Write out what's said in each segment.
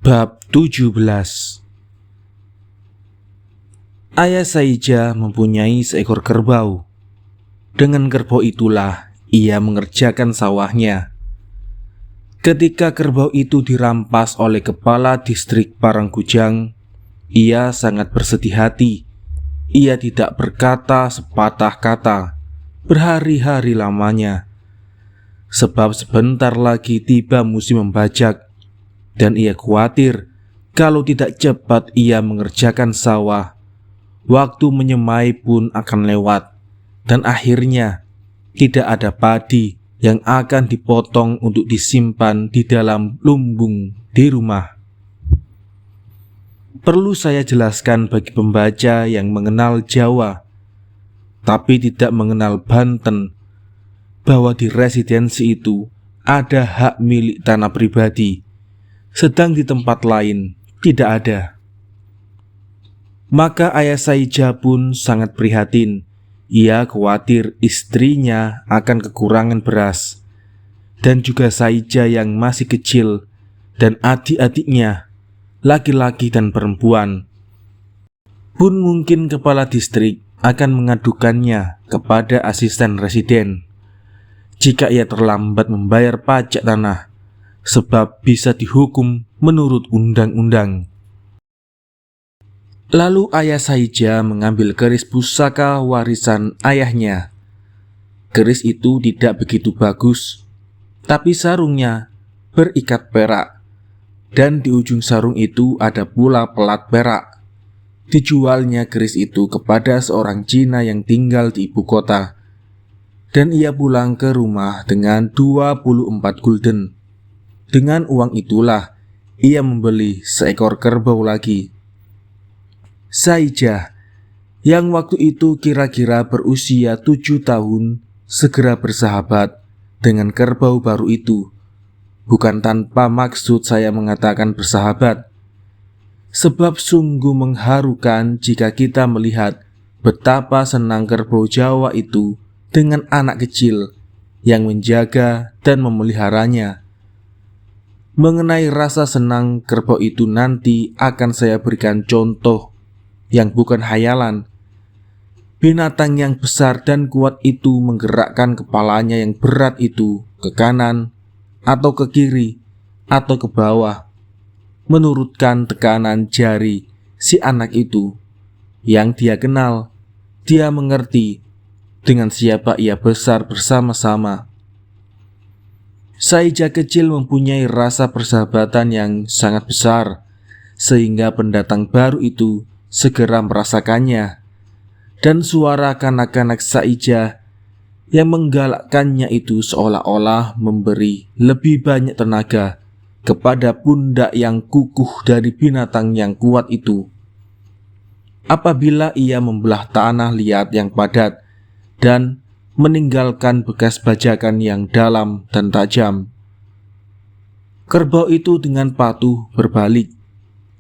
Bab 17. Ayah Saija mempunyai seekor kerbau. Dengan kerbau itulah ia mengerjakan sawahnya. Ketika kerbau itu dirampas oleh kepala distrik Parangkujang, ia sangat bersedih hati. Ia tidak berkata sepatah kata berhari-hari lamanya, sebab sebentar lagi tiba musim membajak. Dan ia khawatir kalau tidak cepat ia mengerjakan sawah, waktu menyemai pun akan lewat, dan akhirnya tidak ada padi yang akan dipotong untuk disimpan di dalam lumbung di rumah. Perlu saya jelaskan bagi pembaca yang mengenal Jawa, tapi tidak mengenal Banten, bahwa di residensi itu ada hak milik tanah pribadi, sedang di tempat lain tidak ada. Maka ayah Saija pun sangat prihatin. Ia khawatir istrinya akan kekurangan beras, dan juga Saija yang masih kecil, dan adik-adiknya, laki-laki dan perempuan. Pun mungkin kepala distrik akan mengadukannya kepada asisten residen jika ia terlambat membayar pajak tanah, sebab bisa dihukum menurut undang-undang. Lalu ayah Saija mengambil keris pusaka warisan ayahnya. Keris itu tidak begitu bagus, tapi sarungnya berikat perak, dan di ujung sarung itu ada pula pelat perak. Dijualnya keris itu kepada seorang Cina yang tinggal di ibu kota, dan ia pulang ke rumah dengan 24 gulden. Dengan uang itulah ia membeli seekor kerbau lagi. Saija, yang waktu itu kira-kira berusia 7 tahun, segera bersahabat dengan kerbau baru itu. Bukan tanpa maksud saya mengatakan bersahabat, sebab sungguh mengharukan jika kita melihat betapa senang kerbau Jawa itu dengan anak kecil yang menjaga dan memeliharanya. Mengenai rasa senang kerbau itu nanti akan saya berikan contoh yang bukan hayalan. Binatang yang besar dan kuat itu menggerakkan kepalanya yang berat itu ke kanan atau ke kiri atau ke bawah, menurutkan tekanan jari si anak itu yang dia kenal. Dia mengerti dengan siapa ia besar bersama-sama. Saija kecil mempunyai rasa persahabatan yang sangat besar, sehingga pendatang baru itu segera merasakannya. Dan suara kanak-kanak Saija yang menggalakkannya itu seolah-olah memberi lebih banyak tenaga kepada pundak yang kukuh dari binatang yang kuat itu. Apabila ia membelah tanah liat yang padat dan meninggalkan bekas bajakan yang dalam dan tajam, kerbau itu dengan patuh berbalik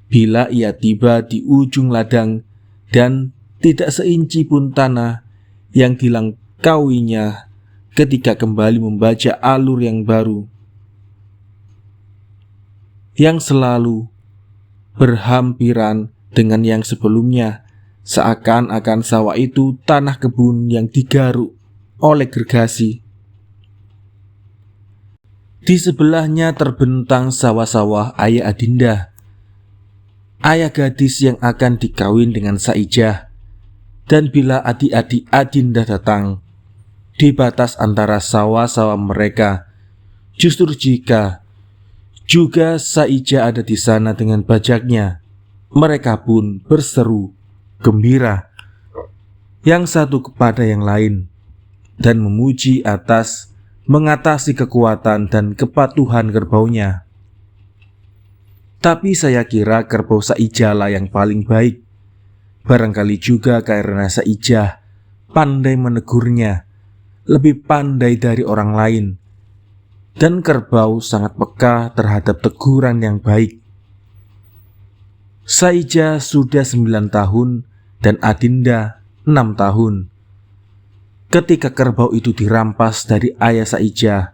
bila ia tiba di ujung ladang, dan tidak seinci pun tanah yang dilangkawinya ketika kembali membaca alur yang baru, yang selalu berhampiran dengan yang sebelumnya, seakan-akan sawah itu tanah kebun yang digaruk oleh gergasi. Di sebelahnya terbentang sawah-sawah ayah Adinda, ayah gadis yang akan dikawin dengan Saija. Dan bila adik-adik Adinda datang, di batas antara sawah-sawah mereka, justru jika juga Saija ada di sana dengan bajaknya, mereka pun berseru gembira, yang satu kepada yang lain, dan memuji atas mengatasi kekuatan dan kepatuhan kerbaunya. Tapi saya kira kerbau Saija lah yang paling baik. Barangkali juga karena Saija pandai menegurnya, lebih pandai dari orang lain. Dan kerbau sangat peka terhadap teguran yang baik. Saija sudah 9 tahun dan Adinda 6 tahun ketika kerbau itu dirampas dari ayah Saija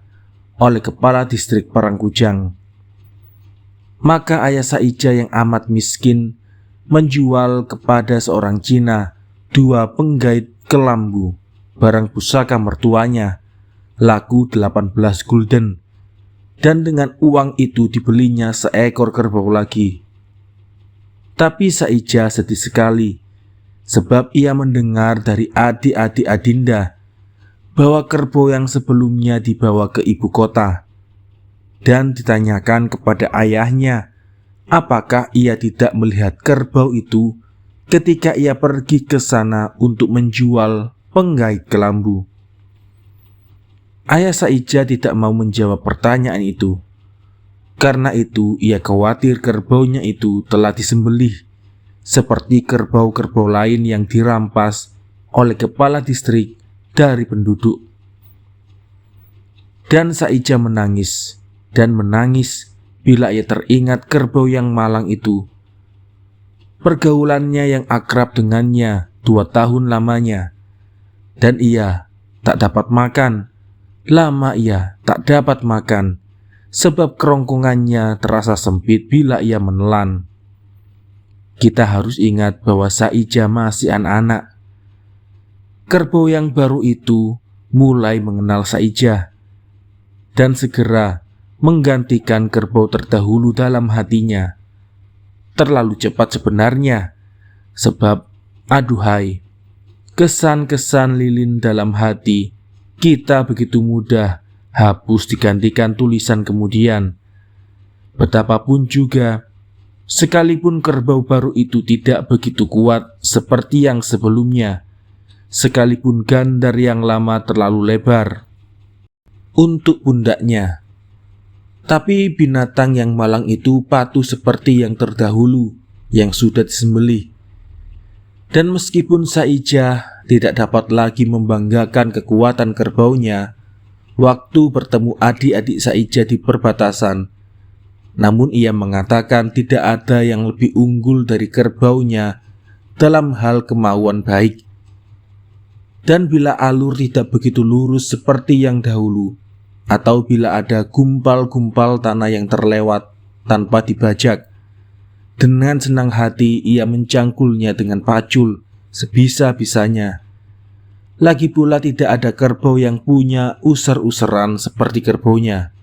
oleh kepala distrik Parangkujang. Maka ayah Saija yang amat miskin menjual kepada seorang Cina 2 penggait kelambu, barang pusaka mertuanya, laku 18 gulden, dan dengan uang itu dibelinya seekor kerbau lagi. Tapi Saija sedih sekali, sebab ia mendengar dari adik-adik Adinda bahwa kerbau yang sebelumnya dibawa ke ibu kota, dan ditanyakan kepada ayahnya apakah ia tidak melihat kerbau itu ketika ia pergi ke sana untuk menjual penggait kelambu. Ayah Saija tidak mau menjawab pertanyaan itu. Karena itu ia khawatir kerbaunya itu telah disembelih, seperti kerbau-kerbau lain yang dirampas oleh kepala distrik dari penduduk. Dan Saija menangis dan menangis bila ia teringat kerbau yang malang itu. Pergaulannya yang akrab dengannya 2 tahun lamanya, dan ia tak dapat makan. Lama ia tak dapat makan, sebab kerongkongannya terasa sempit bila ia menelan. Kita harus ingat bahwa Saija masih anak-anak. Kerbau yang baru itu mulai mengenal Saija dan segera menggantikan kerbau terdahulu dalam hatinya. Terlalu cepat sebenarnya, sebab aduhai, kesan-kesan lilin dalam hati kita begitu mudah hapus digantikan tulisan kemudian. Betapapun juga, sekalipun kerbau baru itu tidak begitu kuat seperti yang sebelumnya, sekalipun gandar yang lama terlalu lebar untuk pundaknya, tapi binatang yang malang itu patuh seperti yang terdahulu yang sudah disembelih. Dan meskipun Saija tidak dapat lagi membanggakan kekuatan kerbaunya waktu bertemu adik-adik Saija di perbatasan, namun ia mengatakan tidak ada yang lebih unggul dari kerbaunya dalam hal kemauan baik. Dan bila alur tidak begitu lurus seperti yang dahulu, atau bila ada gumpal-gumpal tanah yang terlewat tanpa dibajak, dengan senang hati ia mencangkulnya dengan pacul sebisa-bisanya. Lagi pula tidak ada kerbau yang punya user-useran seperti kerbaunya.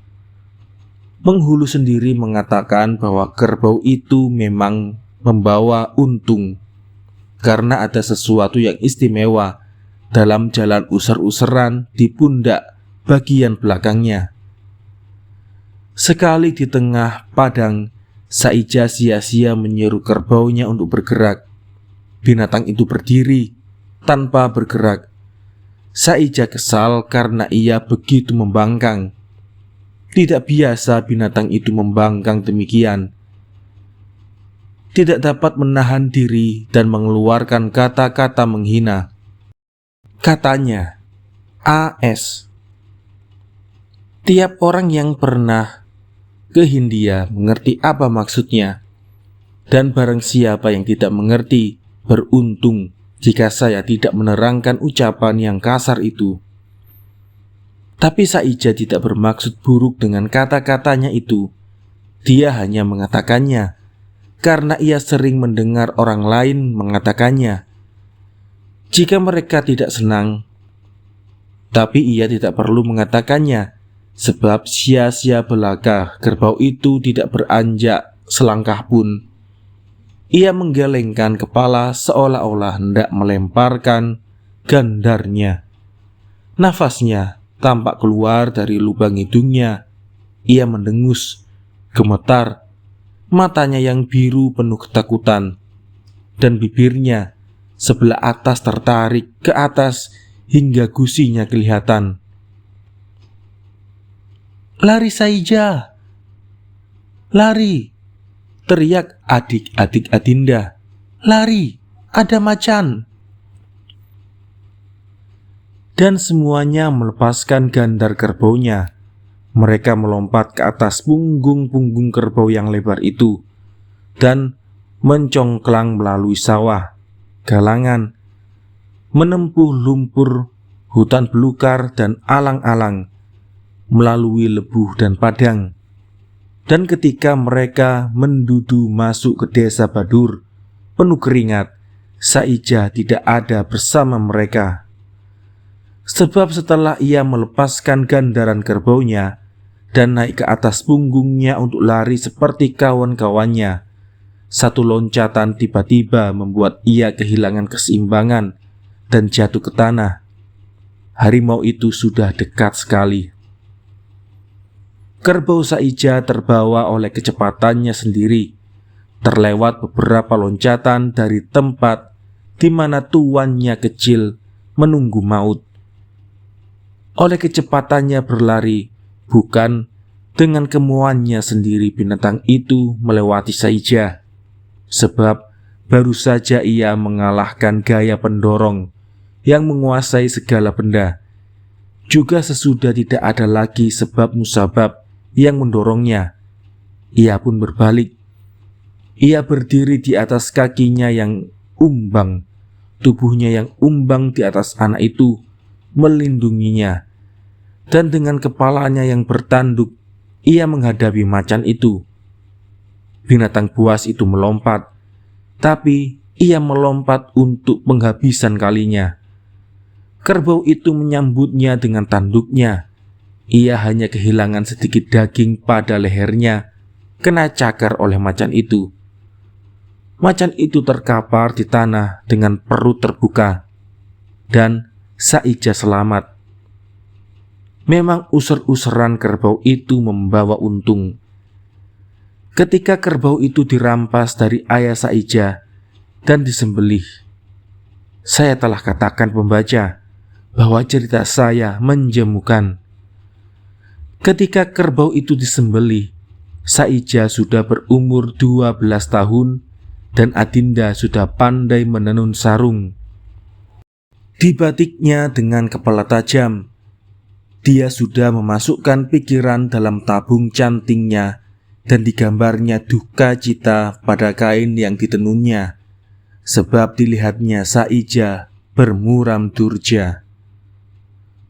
Penghulu sendiri mengatakan bahwa kerbau itu memang membawa untung, karena ada sesuatu yang istimewa dalam jalan user-useran di pundak bagian belakangnya. Sekali di tengah padang, Saija sia-sia menyeru kerbaunya untuk bergerak. Binatang itu berdiri tanpa bergerak. Saija kesal karena ia begitu membangkang. Tidak biasa binatang itu membangkang demikian. Tidak dapat menahan diri dan mengeluarkan kata-kata menghina. Katanya, AS. Tiap orang yang pernah ke Hindia mengerti apa maksudnya. Dan barang siapa yang tidak mengerti, beruntung jika saya tidak menerangkan ucapan yang kasar itu. Tapi Saija tidak bermaksud buruk dengan kata-katanya itu. Dia hanya mengatakannya karena ia sering mendengar orang lain mengatakannya. Jika mereka tidak senang, tapi ia tidak perlu mengatakannya, sebab sia-sia belaka kerbau itu tidak beranjak selangkah pun. Ia menggelengkan kepala seolah-olah hendak melemparkan gandarnya. Nafasnya tampak keluar dari lubang hidungnya. Ia mendengus, gemetar, matanya yang biru penuh ketakutan, dan bibirnya sebelah atas tertarik ke atas hingga gusinya kelihatan. "Lari Saija! Lari!" teriak adik-adik Adinda. "Lari! Ada macan!" Dan semuanya melepaskan gandar kerbaunya. Mereka melompat ke atas punggung-punggung kerbau yang lebar itu dan mencongklang melalui sawah, galangan, menempuh lumpur, hutan belukar dan alang-alang, melalui lebuh dan padang. Dan ketika mereka mendudu masuk ke desa Badur penuh keringat, Saijah tidak ada bersama mereka. Sebab setelah ia melepaskan gandaran kerbaunya dan naik ke atas punggungnya untuk lari seperti kawan-kawannya, satu loncatan tiba-tiba membuat ia kehilangan keseimbangan dan jatuh ke tanah. Harimau itu sudah dekat sekali. Kerbau Saijah terbawa oleh kecepatannya sendiri, terlewat beberapa loncatan dari tempat di mana tuannya kecil menunggu maut. Oleh kecepatannya berlari, bukan dengan kemauannya sendiri binatang itu melewati Saijah, sebab baru saja ia mengalahkan gaya pendorong yang menguasai segala benda. Juga sesudah tidak ada lagi sebab musabab yang mendorongnya, ia pun berbalik. Ia berdiri di atas kakinya yang umbang, tubuhnya yang umbang di atas anak itu melindunginya, dan dengan kepalanya yang bertanduk ia menghadapi macan itu. Binatang buas itu melompat, tapi ia melompat untuk penghabisan kalinya. Kerbau itu menyambutnya dengan tanduknya. Ia hanya kehilangan sedikit daging pada lehernya, kena cakar oleh macan itu. Macan itu terkapar di tanah dengan perut terbuka, dan Saijah selamat. Memang user-useran kerbau itu membawa untung. Ketika kerbau itu dirampas dari ayah Saijah dan disembelih, saya telah katakan pembaca bahwa cerita saya menjemukan. Ketika kerbau itu disembelih, Saijah sudah berumur 12 tahun dan Adinda sudah pandai menenun sarung. Dibatiknya dengan kepala tajam. Dia sudah memasukkan pikiran dalam tabung cantingnya dan digambarnya duka cita pada kain yang ditenunnya, sebab dilihatnya Saijah bermuram durja.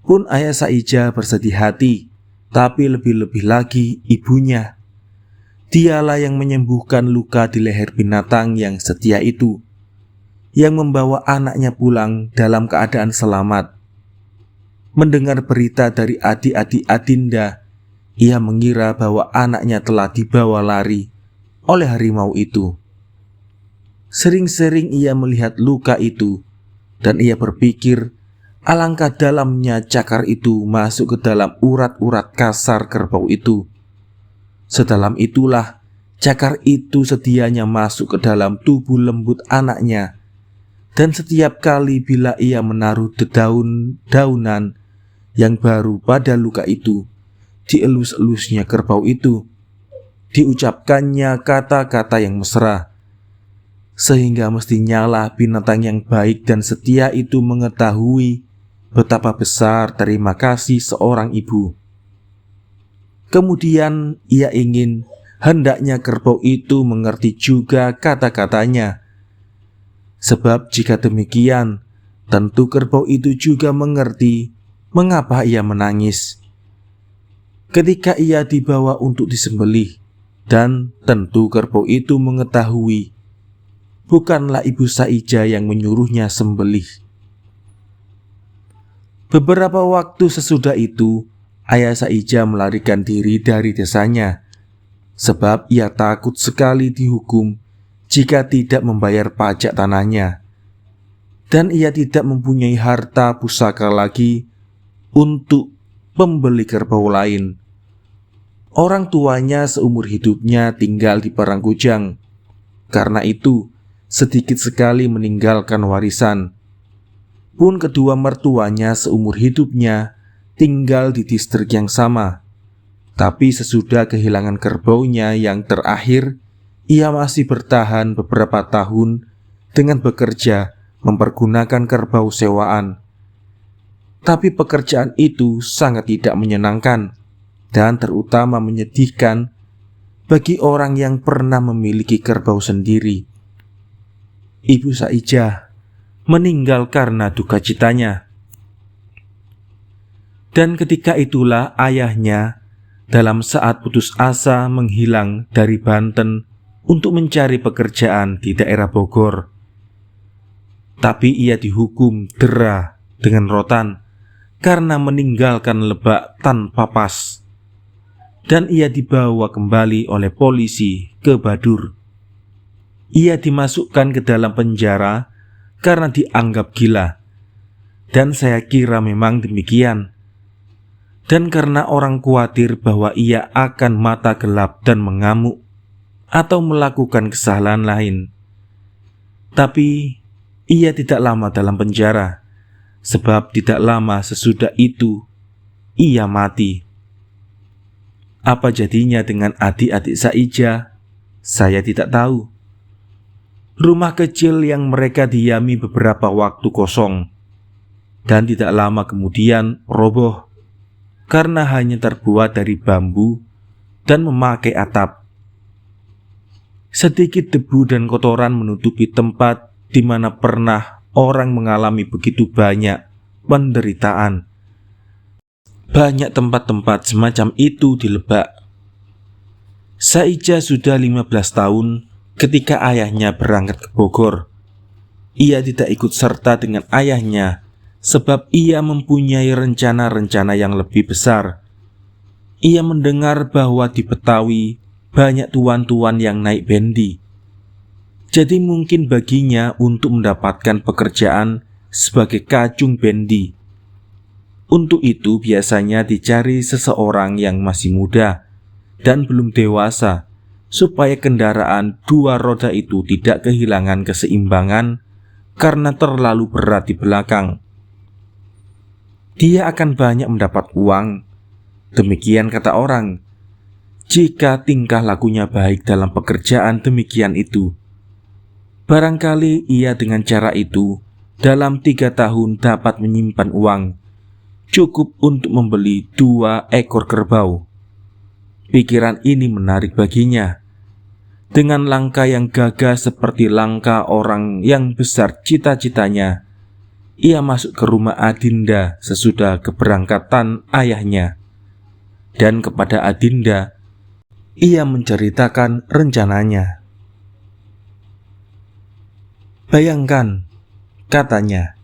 Pun ayah Saijah bersedih hati, tapi lebih-lebih lagi ibunya. Dialah yang menyembuhkan luka di leher binatang yang setia itu, yang membawa anaknya pulang dalam keadaan selamat. Mendengar berita dari adik-adik Adinda, ia mengira bahwa anaknya telah dibawa lari oleh harimau itu. Sering-sering ia melihat luka itu, dan ia berpikir alangkah dalamnya cakar itu masuk ke dalam urat-urat kasar kerbau itu. Sedalam itulah cakar itu sedianya masuk ke dalam tubuh lembut anaknya, dan setiap kali bila ia menaruh daun-daunan yang baru pada luka itu, dielus-elusnya kerbau itu, diucapkannya kata-kata yang mesra, sehingga mestinyalah binatang yang baik dan setia itu mengetahui betapa besar terima kasih seorang ibu. Kemudian ia ingin hendaknya kerbau itu mengerti juga kata-katanya, sebab jika demikian tentu kerbau itu juga mengerti mengapa ia menangis ketika ia dibawa untuk disembelih, dan tentu kerbau itu mengetahui bukanlah ibu Saijah yang menyuruhnya sembelih. Beberapa waktu sesudah itu, ayah Saijah melarikan diri dari desanya, sebab ia takut sekali dihukum jika tidak membayar pajak tanahnya, dan ia tidak mempunyai harta pusaka lagi untuk membeli kerbau lain. Orang tuanya seumur hidupnya tinggal di Parangkujang, karena itu sedikit sekali meninggalkan warisan. Pun kedua mertuanya seumur hidupnya tinggal di distrik yang sama. Tapi sesudah kehilangan kerbaunya yang terakhir, ia masih bertahan beberapa tahun dengan bekerja mempergunakan kerbau sewaan. Tapi pekerjaan itu sangat tidak menyenangkan dan terutama menyedihkan bagi orang yang pernah memiliki kerbau sendiri. Ibu Saijah meninggal karena duka citanya. Dan ketika itulah ayahnya dalam saat putus asa menghilang dari Banten untuk mencari pekerjaan di daerah Bogor. Tapi ia dihukum dera dengan rotan karena meninggalkan Lebak tanpa pas. Dan ia dibawa kembali oleh polisi ke Badur. Ia dimasukkan ke dalam penjara karena dianggap gila. Dan saya kira memang demikian. Dan karena orang khawatir bahwa ia akan mata gelap dan mengamuk atau melakukan kesalahan lain. Tapi ia tidak lama dalam penjara, sebab tidak lama sesudah itu ia mati. Apa jadinya dengan adik-adik Saija? Saya tidak tahu. Rumah kecil yang mereka diami beberapa waktu kosong, dan tidak lama kemudian roboh karena hanya terbuat dari bambu dan memakai atap. Sedikit debu dan kotoran menutupi tempat di mana pernah orang mengalami begitu banyak penderitaan. Banyak tempat-tempat semacam itu di Lebak. Saija sudah 15 tahun ketika ayahnya berangkat ke Bogor. Ia tidak ikut serta dengan ayahnya sebab ia mempunyai rencana-rencana yang lebih besar. Ia mendengar bahwa di Betawi banyak tuan-tuan yang naik bendi. Jadi mungkin baginya untuk mendapatkan pekerjaan sebagai kacung bendi. Untuk itu biasanya dicari seseorang yang masih muda dan belum dewasa, supaya kendaraan dua roda itu tidak kehilangan keseimbangan karena terlalu berat di belakang. Dia akan banyak mendapat uang, demikian kata orang, jika tingkah lakunya baik dalam pekerjaan demikian itu. Barangkali ia dengan cara itu dalam 3 tahun dapat menyimpan uang cukup untuk membeli 2 ekor kerbau. Pikiran ini menarik baginya. Dengan langkah yang gagah seperti langkah orang yang besar cita-citanya, ia masuk ke rumah Adinda sesudah keberangkatan ayahnya. Dan kepada Adinda ia menceritakan rencananya. Bayangkan, katanya,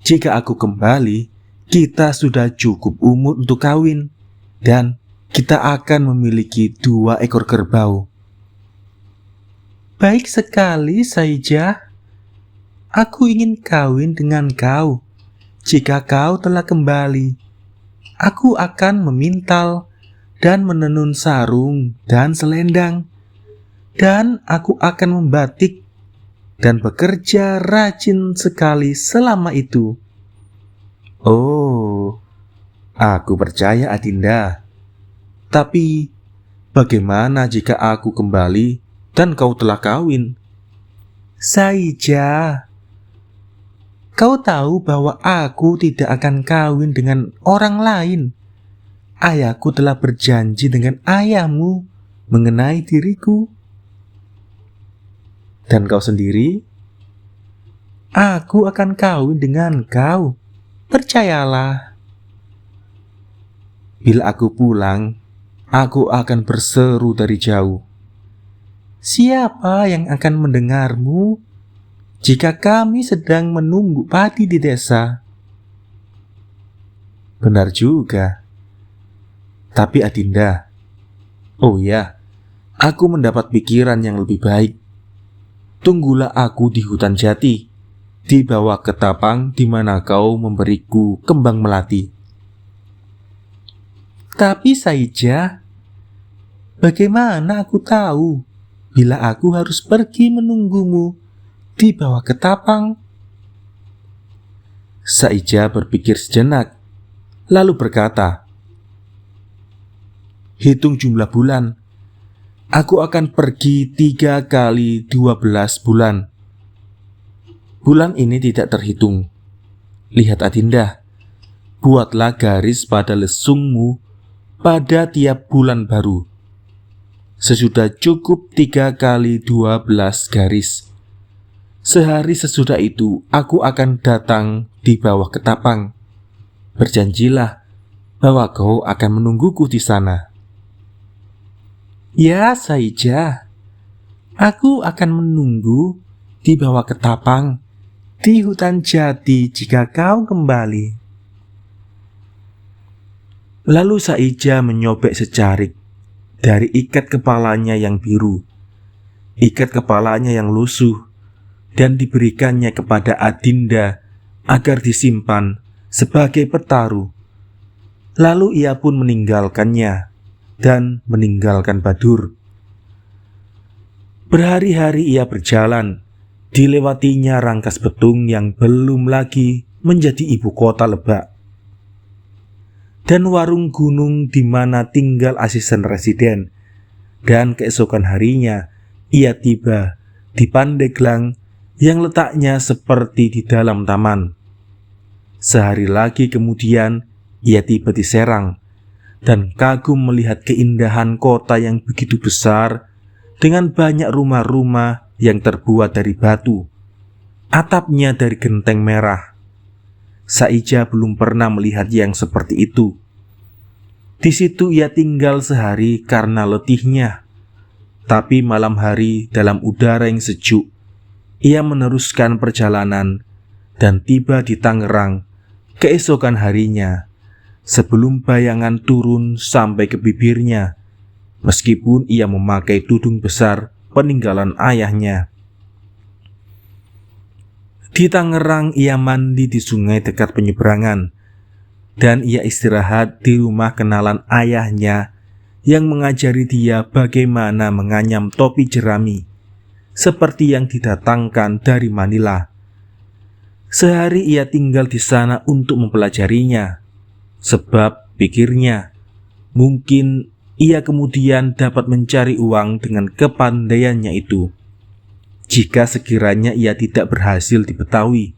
jika aku kembali, kita sudah cukup umur untuk kawin, dan kita akan memiliki 2 ekor kerbau. Baik sekali, Saija. Aku ingin kawin dengan kau. Jika kau telah kembali, aku akan memintal dan menenun sarung dan selendang, dan aku akan membatik dan bekerja rajin sekali selama itu. Oh, aku percaya Adinda. Tapi bagaimana jika aku kembali dan kau telah kawin? Saija, kau tahu bahwa aku tidak akan kawin dengan orang lain. Ayahku telah berjanji dengan ayahmu mengenai diriku. Dan kau sendiri? Aku akan kawin dengan kau. Percayalah. Bila aku pulang, aku akan berseru dari jauh. Siapa yang akan mendengarmu jika kami sedang menunggu padi di desa? Benar juga. Tapi Adinda, oh ya, aku mendapat pikiran yang lebih baik. Tunggulah aku di hutan jati, di bawah ketapang di mana kau memberiku kembang melati. Tapi Saija, bagaimana aku tahu bila aku harus pergi menunggumu di bawah ketapang? Saija berpikir sejenak, lalu berkata, hitung jumlah bulan. Aku akan pergi 3 kali 12 bulan. Bulan ini tidak terhitung. Lihat Adinda, buatlah garis pada lesungmu pada tiap bulan baru. Sesudah cukup 3 kali 12 garis. Sehari sesudah itu aku akan datang di bawah ketapang. Berjanjilah bahwa kau akan menungguku di sana. Ya, Saija, aku akan menunggu di bawah ketapang di hutan jati jika kau kembali. Lalu Saija menyobek secarik dari ikat kepalanya yang biru, ikat kepalanya yang lusuh, dan diberikannya kepada Adinda agar disimpan sebagai petaruh. Lalu ia pun meninggalkannya dan meninggalkan Badur. Berhari-hari ia berjalan, dilewatinya Rangkas Betung yang belum lagi menjadi ibu kota Lebak, dan warung gunung di mana tinggal asisten residen. Dan keesokan harinya ia tiba di Pandeglang yang letaknya seperti di dalam taman. Sehari lagi kemudian ia tiba di Serang dan kagum melihat keindahan kota yang begitu besar dengan banyak rumah-rumah yang terbuat dari batu, atapnya dari genteng merah. Saija belum pernah melihat yang seperti itu. Di situ ia tinggal sehari karena letihnya. Tapi malam hari dalam udara yang sejuk, ia meneruskan perjalanan dan tiba di Tangerang keesokan harinya sebelum bayangan turun sampai ke bibirnya, meskipun ia memakai tudung besar peninggalan ayahnya. Di Tangerang ia mandi di sungai dekat penyeberangan, dan ia istirahat di rumah kenalan ayahnya yang mengajari dia bagaimana menganyam topi jerami, seperti yang didatangkan dari Manila. Sehari ia tinggal di sana untuk mempelajarinya, sebab pikirnya, mungkin ia kemudian dapat mencari uang dengan kepandaiannya itu, jika sekiranya ia tidak berhasil di Betawi.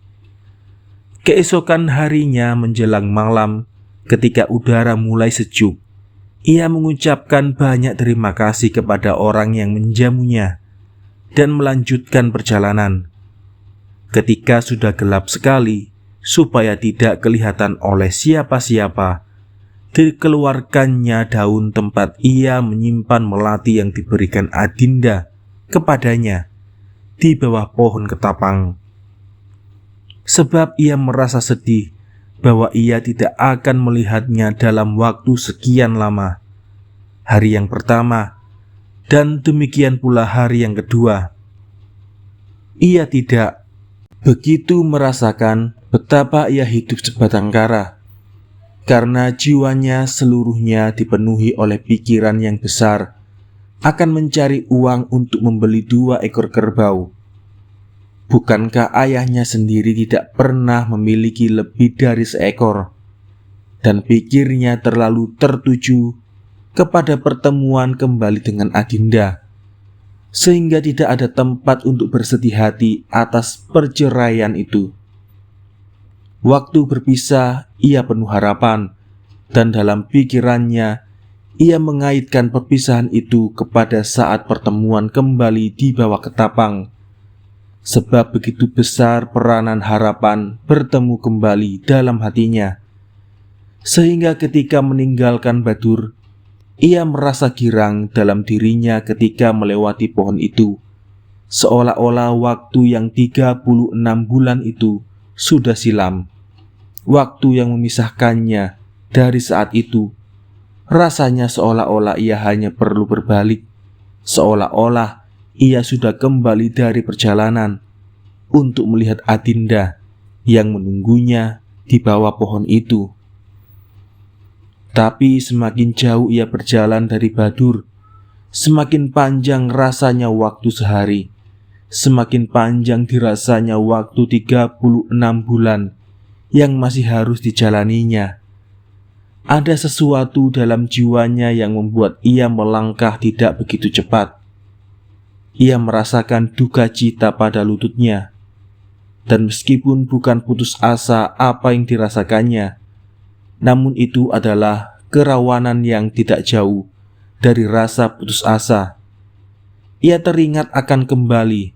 Keesokan harinya menjelang malam, ketika udara mulai sejuk, ia mengucapkan banyak terima kasih kepada orang yang menjamunya dan melanjutkan perjalanan. Ketika sudah gelap sekali, supaya tidak kelihatan oleh siapa-siapa, dikeluarkannya daun tempat ia menyimpan melati yang diberikan Adinda kepadanya di bawah pohon ketapang. Sebab ia merasa sedih bahwa ia tidak akan melihatnya dalam waktu sekian lama. Hari yang pertama dan demikian pula hari yang kedua. Ia tidak begitu merasakan betapa ia hidup sebatang kara, karena jiwanya seluruhnya dipenuhi oleh pikiran yang besar akan mencari uang untuk membeli 2 ekor kerbau. Bukankah ayahnya sendiri tidak pernah memiliki lebih dari seekor? Dan pikirnya terlalu tertuju kepada pertemuan kembali dengan Adinda, sehingga tidak ada tempat untuk bersedih hati atas perceraian itu. Waktu berpisah, ia penuh harapan, dan dalam pikirannya, ia mengaitkan perpisahan itu kepada saat pertemuan kembali di bawah ketapang. Sebab begitu besar peranan harapan bertemu kembali dalam hatinya, sehingga ketika meninggalkan Badur, ia merasa girang dalam dirinya ketika melewati pohon itu, seolah-olah waktu yang 36 bulan itu sudah silam. Waktu yang memisahkannya dari saat itu, rasanya seolah-olah ia hanya perlu berbalik, seolah-olah ia sudah kembali dari perjalanan untuk melihat Adinda yang menunggunya di bawah pohon itu. Tapi semakin jauh ia berjalan dari Badur, semakin panjang rasanya waktu sehari, semakin panjang dirasanya waktu 36 bulan yang masih harus dijalaninya. Ada sesuatu dalam jiwanya yang membuat ia melangkah tidak begitu cepat. Ia merasakan duka cita pada lututnya, dan meskipun bukan putus asa apa yang dirasakannya, namun itu adalah kerawanan yang tidak jauh dari rasa putus asa. Ia teringat akan kembali,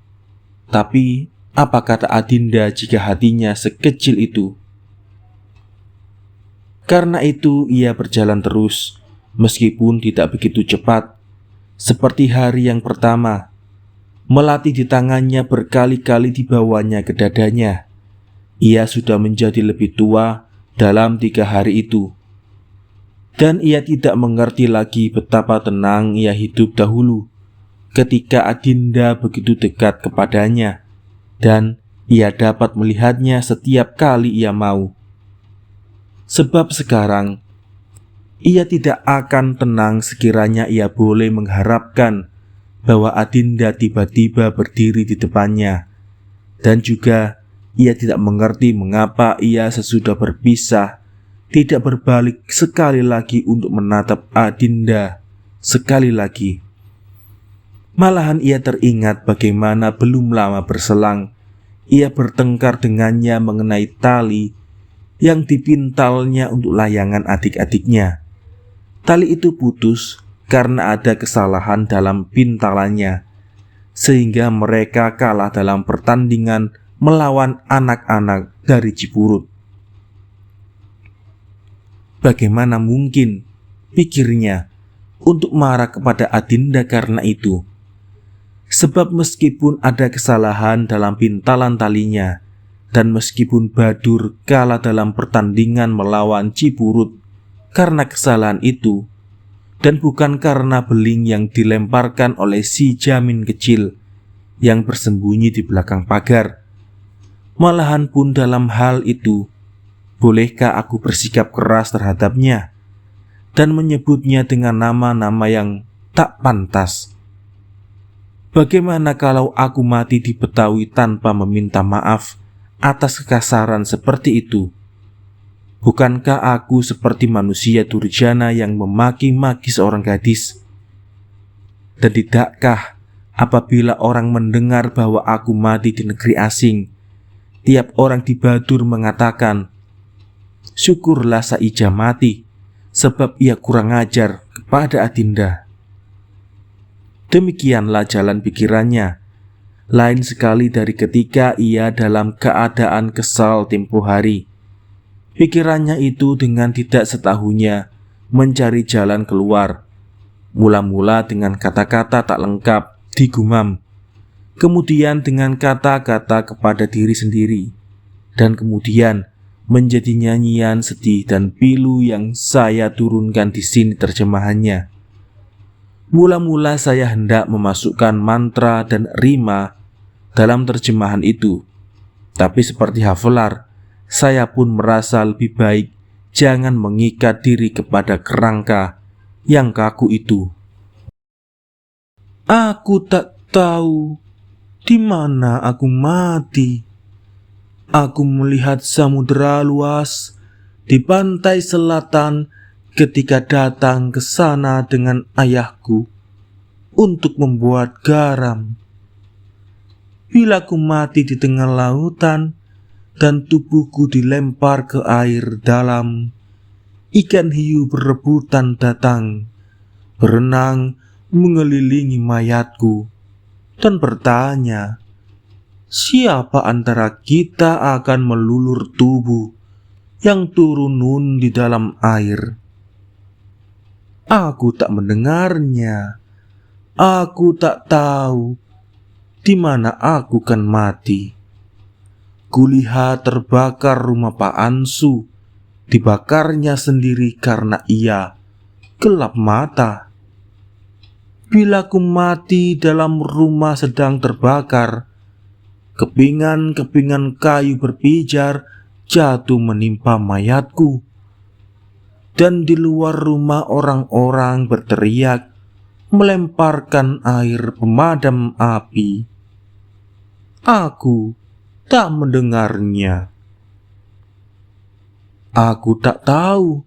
tapi apa kata Adinda jika hatinya sekecil itu? Karena itu ia berjalan terus, meskipun tidak begitu cepat, Seperti hari yang pertama, melati di tangannya berkali-kali dibawanya ke dadanya. Ia sudah menjadi lebih tua dalam 3 hari itu. Dan ia tidak mengerti lagi betapa tenang ia hidup dahulu ketika Adinda begitu dekat kepadanya, dan ia dapat melihatnya setiap kali ia mau. Sebab sekarang ia tidak akan tenang sekiranya ia boleh mengharapkan bahwa Adinda tiba-tiba berdiri di depannya, dan juga ia tidak mengerti mengapa ia sesudah berpisah tidak berbalik sekali lagi untuk menatap Adinda sekali lagi. Malahan ia teringat bagaimana belum lama berselang ia bertengkar dengannya mengenai tali yang dipintalnya untuk layangan adik-adiknya. Tali itu putus karena ada kesalahan dalam pintalannya, sehingga mereka kalah dalam pertandingan melawan anak-anak dari Cipurut. Bagaimana mungkin, pikirnya, untuk marah kepada Adinda karena itu? Sebab meskipun ada kesalahan dalam pintalan talinya, dan meskipun Badur kalah dalam pertandingan melawan Cipurut karena kesalahan itu, dan bukan karena beling yang dilemparkan oleh si Jamin kecil yang bersembunyi di belakang pagar, malahan pun dalam hal itu, bolehkah aku bersikap keras terhadapnya dan menyebutnya dengan nama-nama yang tak pantas? Bagaimana kalau aku mati di Betawi tanpa meminta maaf atas kekasaran seperti itu? Bukankah aku seperti manusia durjana yang memaki-maki seorang gadis? Dan tidakkah apabila orang mendengar bahwa aku mati di negeri asing, tiap orang di Badur mengatakan, "Syukurlah Saija mati, sebab ia kurang ajar kepada Adinda." Demikianlah jalan pikirannya, lain sekali dari ketika ia dalam keadaan kesal tempo hari. Pikirannya itu dengan tidak setahunya mencari jalan keluar. Mula-mula dengan kata-kata tak lengkap digumam, kemudian dengan kata-kata kepada diri sendiri, dan kemudian menjadi nyanyian sedih dan pilu yang saya turunkan di sini terjemahannya. Mula-mula saya hendak memasukkan mantra dan rima dalam terjemahan itu, tapi seperti hafalar, saya pun merasa lebih baik jangan mengikat diri kepada kerangka yang kaku itu. Aku tak tahu di mana aku mati. Aku melihat samudera luas di pantai selatan ketika datang ke sana dengan ayahku untuk membuat garam. Bila aku mati di tengah lautan dan tubuhku dilempar ke air dalam, ikan hiu berebutan datang, berenang mengelilingi mayatku dan bertanya, siapa antara kita akan melulur tubuh yang turun di dalam air? Aku tak mendengarnya. Aku tak tahu di mana aku kan mati. Kulihat terbakar rumah Pak Ansu, dibakarnya sendiri karena ia gelap mata. Bila ku mati dalam rumah sedang terbakar, kepingan-kepingan kayu berpijar jatuh menimpa mayatku. Dan di luar rumah orang-orang berteriak, melemparkan air pemadam api. Aku tak mendengarnya. Aku tak tahu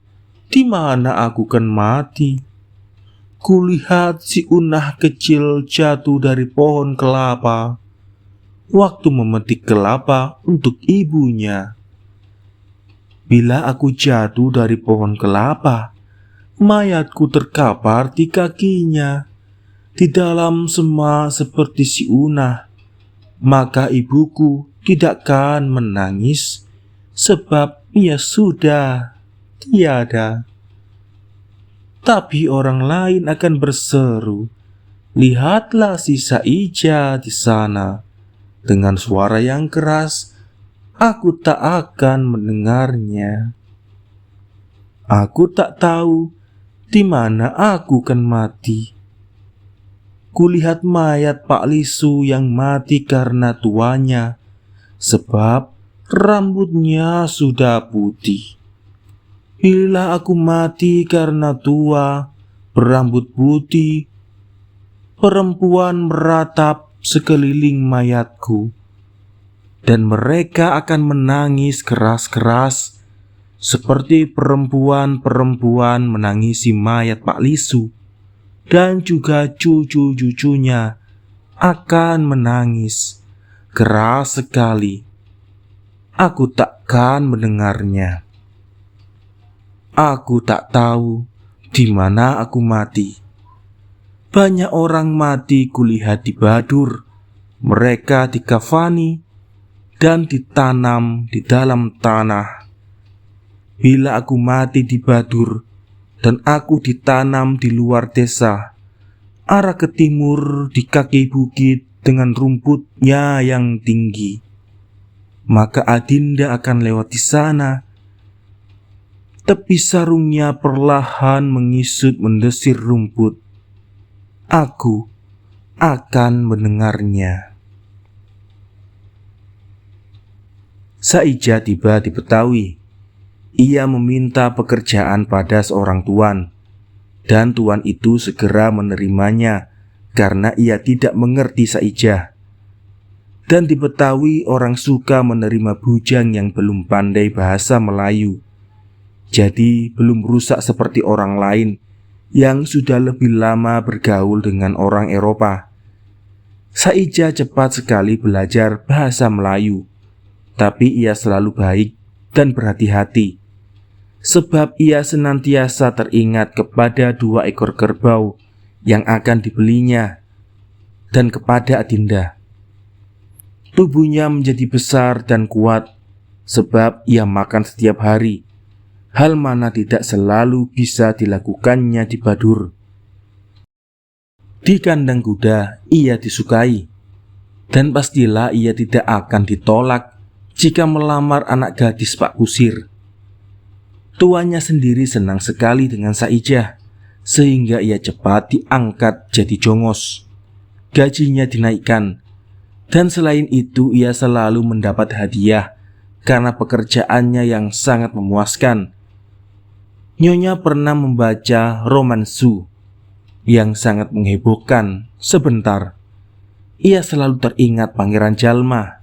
di mana aku kan mati. Kulihat si Unah kecil jatuh dari pohon kelapa waktu memetik kelapa untuk ibunya. Bila aku jatuh dari pohon kelapa, mayatku terkapar di kakinya, di dalam sema seperti si Unah. Maka ibuku tidak akan menangis, sebab ia sudah tiada. Tapi orang lain akan berseru, Lihatlah si Saija di sana. Dengan suara yang keras, aku tak akan mendengarnya. Aku tak tahu di mana aku akan mati. Kulihat mayat Pak Lisu yang mati karena tuanya, sebab rambutnya sudah putih. Bila aku mati karena tua, berambut putih, perempuan meratap sekeliling mayatku, dan mereka akan menangis keras-keras seperti perempuan-perempuan menangisi mayat Pak Lisu, dan juga cucu-cucunya akan menangis keras sekali. Aku takkan mendengarnya. Aku tak tahu di mana aku mati. Banyak orang mati kulihat di Badur. Mereka dikafani dan ditanam di dalam tanah. Bila aku mati di Badur dan aku ditanam di luar desa, arah ke timur di kaki bukit dengan rumputnya yang tinggi, maka Adinda akan lewat di sana. Tepi sarungnya perlahan mengisut mendesir rumput. Aku akan mendengarnya. Saija tiba di Betawi. Ia meminta pekerjaan pada seorang tuan, dan tuan itu segera menerimanya karena ia tidak mengerti Saija. Dan di Betawi orang suka menerima bujang yang belum pandai bahasa Melayu. Jadi belum rusak seperti orang lain yang sudah lebih lama bergaul dengan orang Eropa. Saija cepat sekali belajar bahasa Melayu, tapi ia selalu baik dan berhati-hati, sebab ia senantiasa teringat kepada 2 ekor kerbau yang akan dibelinya dan kepada Adinda. Tubuhnya menjadi besar dan kuat, sebab ia makan setiap hari. Hal mana tidak selalu bisa dilakukannya di Badur. Di kandang kuda ia disukai, dan pastilah ia tidak akan ditolak jika melamar anak gadis Pak Kusir. Tuannya sendiri senang sekali dengan Saija, sehingga ia cepat diangkat jadi jongos. Gajinya dinaikkan, dan selain itu ia selalu mendapat hadiah karena pekerjaannya yang sangat memuaskan. Nyonya pernah membaca romansu yang sangat menghebohkan. Sebentar, ia selalu teringat Pangeran Jalma.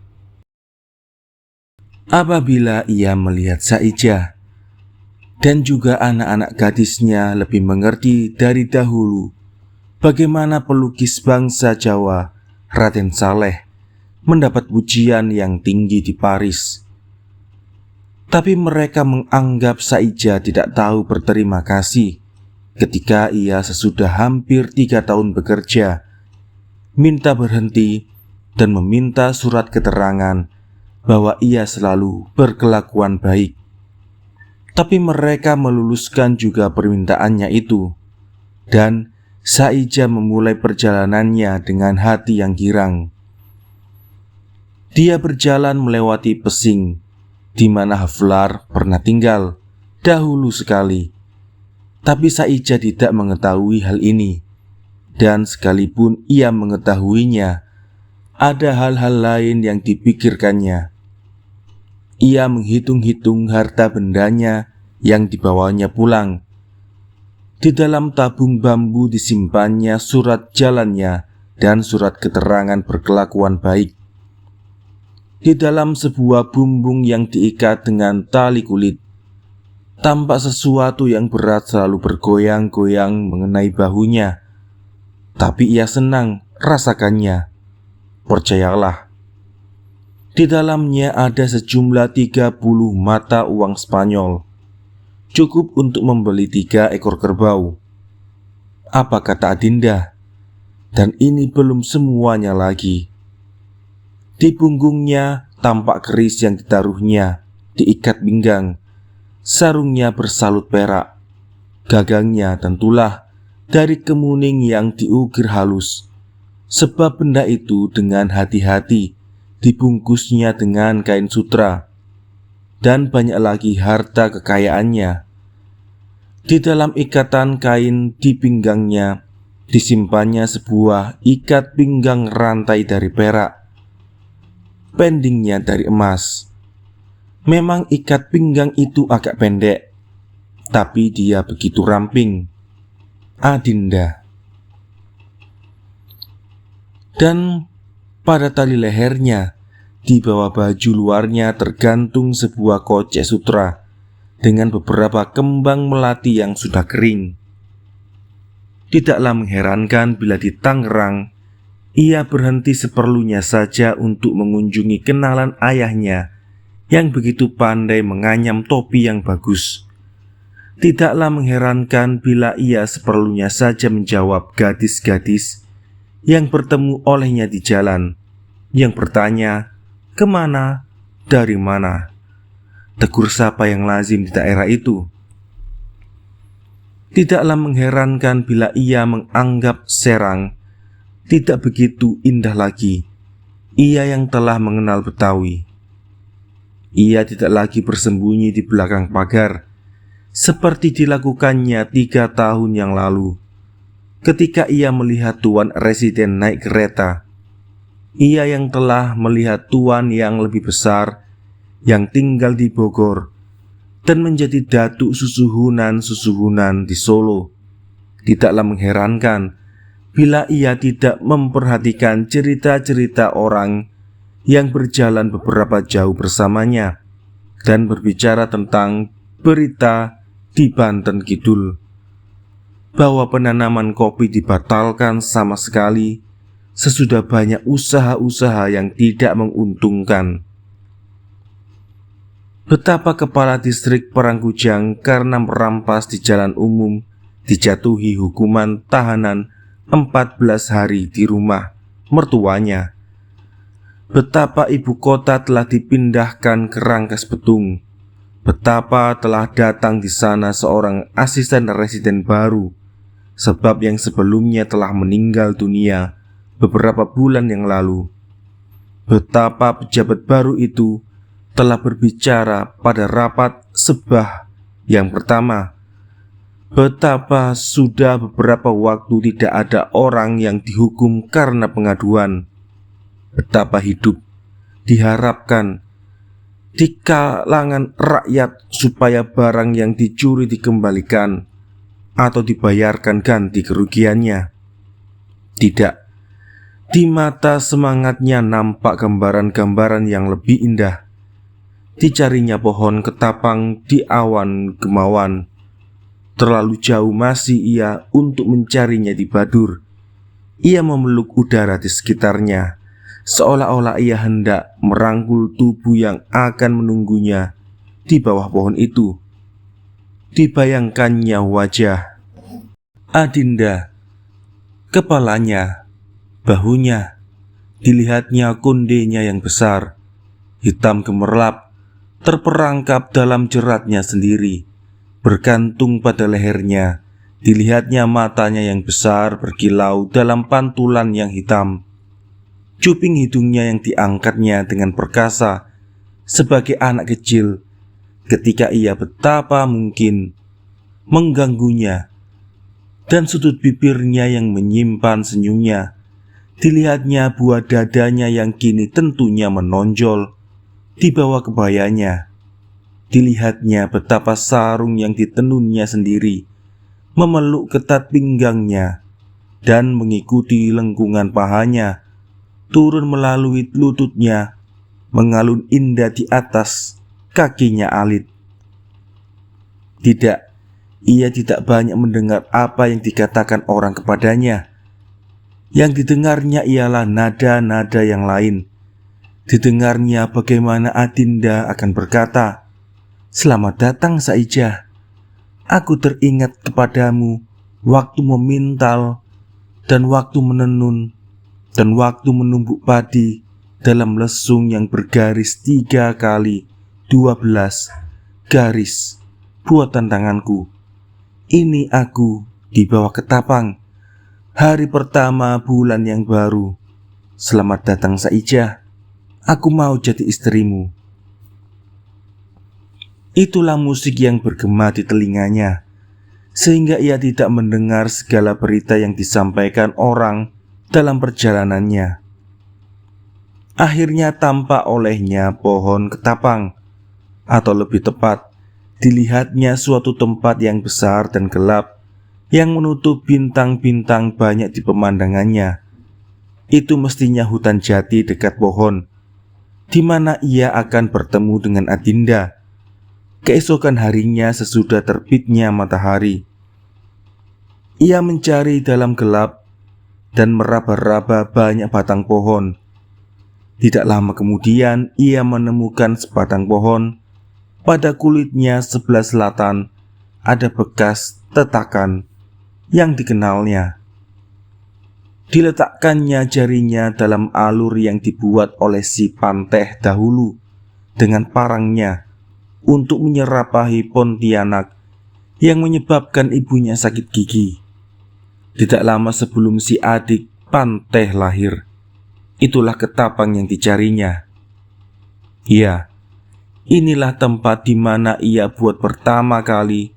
Apabila ia melihat Saija dan juga anak-anak gadisnya lebih mengerti dari dahulu bagaimana pelukis bangsa Jawa Raden Saleh mendapat pujian yang tinggi di Paris. Tapi mereka menganggap Saija tidak tahu berterima kasih ketika ia sesudah hampir 3 tahun bekerja, minta berhenti dan meminta surat keterangan bahwa ia selalu berkelakuan baik. Tapi mereka meluluskan juga permintaannya itu, dan Saija memulai perjalanannya dengan hati yang girang. Dia berjalan melewati Pesing, di mana Haflar pernah tinggal dahulu sekali. Tapi Saija tidak mengetahui hal ini, dan sekalipun ia mengetahuinya, ada hal-hal lain yang dipikirkannya. Ia menghitung-hitung harta bendanya yang dibawanya pulang. Di dalam tabung bambu disimpannya surat jalannya dan surat keterangan berkelakuan baik. Di dalam sebuah bumbung yang diikat dengan tali kulit, tampak sesuatu yang berat selalu bergoyang-goyang mengenai bahunya. Tapi ia senang rasakannya. Percayalah, di dalamnya ada sejumlah 30 mata uang Spanyol, cukup untuk membeli 3 ekor kerbau. Apa kata Adinda? Dan ini belum semuanya lagi. Di punggungnya tampak keris yang ditaruhnya diikat pinggang. Sarungnya bersalut perak. Gagangnya tentulah dari kemuning yang diukir halus, sebab benda itu dengan hati-hati dibungkusnya dengan kain sutra, dan banyak lagi harta kekayaannya. Di dalam ikatan kain di pinggangnya disimpannya sebuah ikat pinggang rantai dari perak, pendingnya dari emas. Memang ikat pinggang itu agak pendek, tapi dia begitu ramping. Adinda. Dan pada tali lehernya, di bawah baju luarnya tergantung sebuah kocek sutra dengan beberapa kembang melati yang sudah kering. Tidaklah mengherankan bila di Tangerang ia berhenti seperlunya saja untuk mengunjungi kenalan ayahnya yang begitu pandai menganyam topi yang bagus. Tidaklah mengherankan bila ia seperlunya saja menjawab gadis-gadis yang bertemu olehnya di jalan, yang bertanya, "Kemana? Dari mana?" Tegur sapa yang lazim di daerah itu. Tidaklah mengherankan bila ia menganggap Serang tidak begitu indah lagi. Ia yang telah mengenal Betawi. Ia tidak lagi bersembunyi di belakang pagar seperti dilakukannya 3 tahun yang lalu, ketika ia melihat Tuan Residen naik kereta. Ia yang telah melihat Tuan yang lebih besar, yang tinggal di Bogor, dan menjadi datuk susuhunan di Solo. Tidaklah mengherankan bila ia tidak memperhatikan cerita-cerita orang yang berjalan beberapa jauh bersamanya, dan berbicara tentang berita di Banten Kidul, bahwa penanaman kopi dibatalkan sama sekali sesudah banyak usaha-usaha yang tidak menguntungkan. Betapa kepala distrik Parangkujang karena merampas di jalan umum dijatuhi hukuman tahanan 14 hari di rumah mertuanya. Betapa ibu kota telah dipindahkan ke Rangkas Betung. Betapa telah datang di sana seorang asisten residen baru, sebab yang sebelumnya telah meninggal dunia beberapa bulan yang lalu. Betapa pejabat baru itu telah berbicara pada rapat sebah yang pertama. Betapa sudah beberapa waktu tidak ada orang yang dihukum karena pengaduan. Betapa hidup diharapkan di kalangan rakyat supaya barang yang dicuri dikembalikan atau dibayarkan ganti kerugiannya. Tidak, di mata semangatnya nampak gambaran-gambaran yang lebih indah. Dicarinya pohon ketapang di awan kemauan. Terlalu jauh masih ia untuk mencarinya di Badur. Ia memeluk udara di sekitarnya, seolah-olah ia hendak merangkul tubuh yang akan menunggunya di bawah pohon itu. Dibayangkannya wajah Adinda, kepalanya, bahunya, dilihatnya kondenya yang besar, hitam gemerlap, terperangkap dalam jeratnya sendiri, bergantung pada lehernya. Dilihatnya matanya yang besar berkilau dalam pantulan yang hitam. Cuping hidungnya yang diangkatnya dengan perkasa sebagai anak kecil ketika ia betapa mungkin mengganggunya, dan sudut bibirnya yang menyimpan senyumnya. Dilihatnya buah dadanya yang kini tentunya menonjol di bawah kebayanya. Dilihatnya betapa sarung yang ditenunnya sendiri memeluk ketat pinggangnya dan mengikuti lengkungan pahanya turun melalui lututnya, mengalun indah di atas kakinya alit. Tidak, ia tidak banyak mendengar apa yang dikatakan orang kepadanya. Yang didengarnya ialah nada-nada yang lain. Didengarnya bagaimana Adinda akan berkata, "Selamat datang Saijah. Aku teringat kepadamu waktu memintal dan waktu menenun dan waktu menumbuk padi dalam lesung yang bergaris 3 kali 12 garis buatan tanganku. Ini aku di bawah ketapang. Hari pertama bulan yang baru. Selamat datang Saijah. Aku mau jadi istrimu. Itulah musik yang bergema di telinganya, sehingga ia tidak mendengar segala berita yang disampaikan orang dalam perjalanannya. Akhirnya tampak olehnya pohon ketapang, atau lebih tepat, dilihatnya suatu tempat yang besar dan gelap yang menutup bintang-bintang banyak di pemandangannya. Itu mestinya hutan jati dekat pohon, di mana ia akan bertemu dengan Adinda keesokan harinya sesudah terbitnya matahari. Ia mencari dalam gelap dan meraba-raba banyak batang pohon. Tidak lama kemudian ia menemukan sebatang pohon. Pada kulitnya sebelah selatan ada bekas tetakan yang dikenalnya. Diletakkannya jarinya dalam alur yang dibuat oleh si Panteh dahulu dengan parangnya untuk menyerapahi Pontianak yang menyebabkan ibunya sakit gigi. Tidak lama sebelum si adik Panteh lahir, itulah ketapang yang dicarinya. Iya, inilah tempat di mana ia buat pertama kali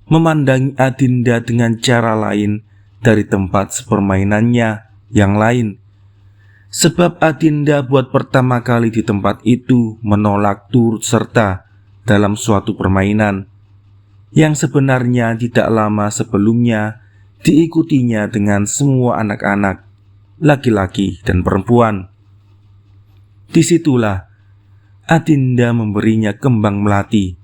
memandangi Adinda dengan cara lain dari tempat sepermainannya yang lain. Sebab Adinda buat pertama kali di tempat itu menolak turut serta dalam suatu permainan yang sebenarnya tidak lama sebelumnya diikutinya dengan semua anak-anak, laki-laki dan perempuan. Disitulah Adinda memberinya kembang melati.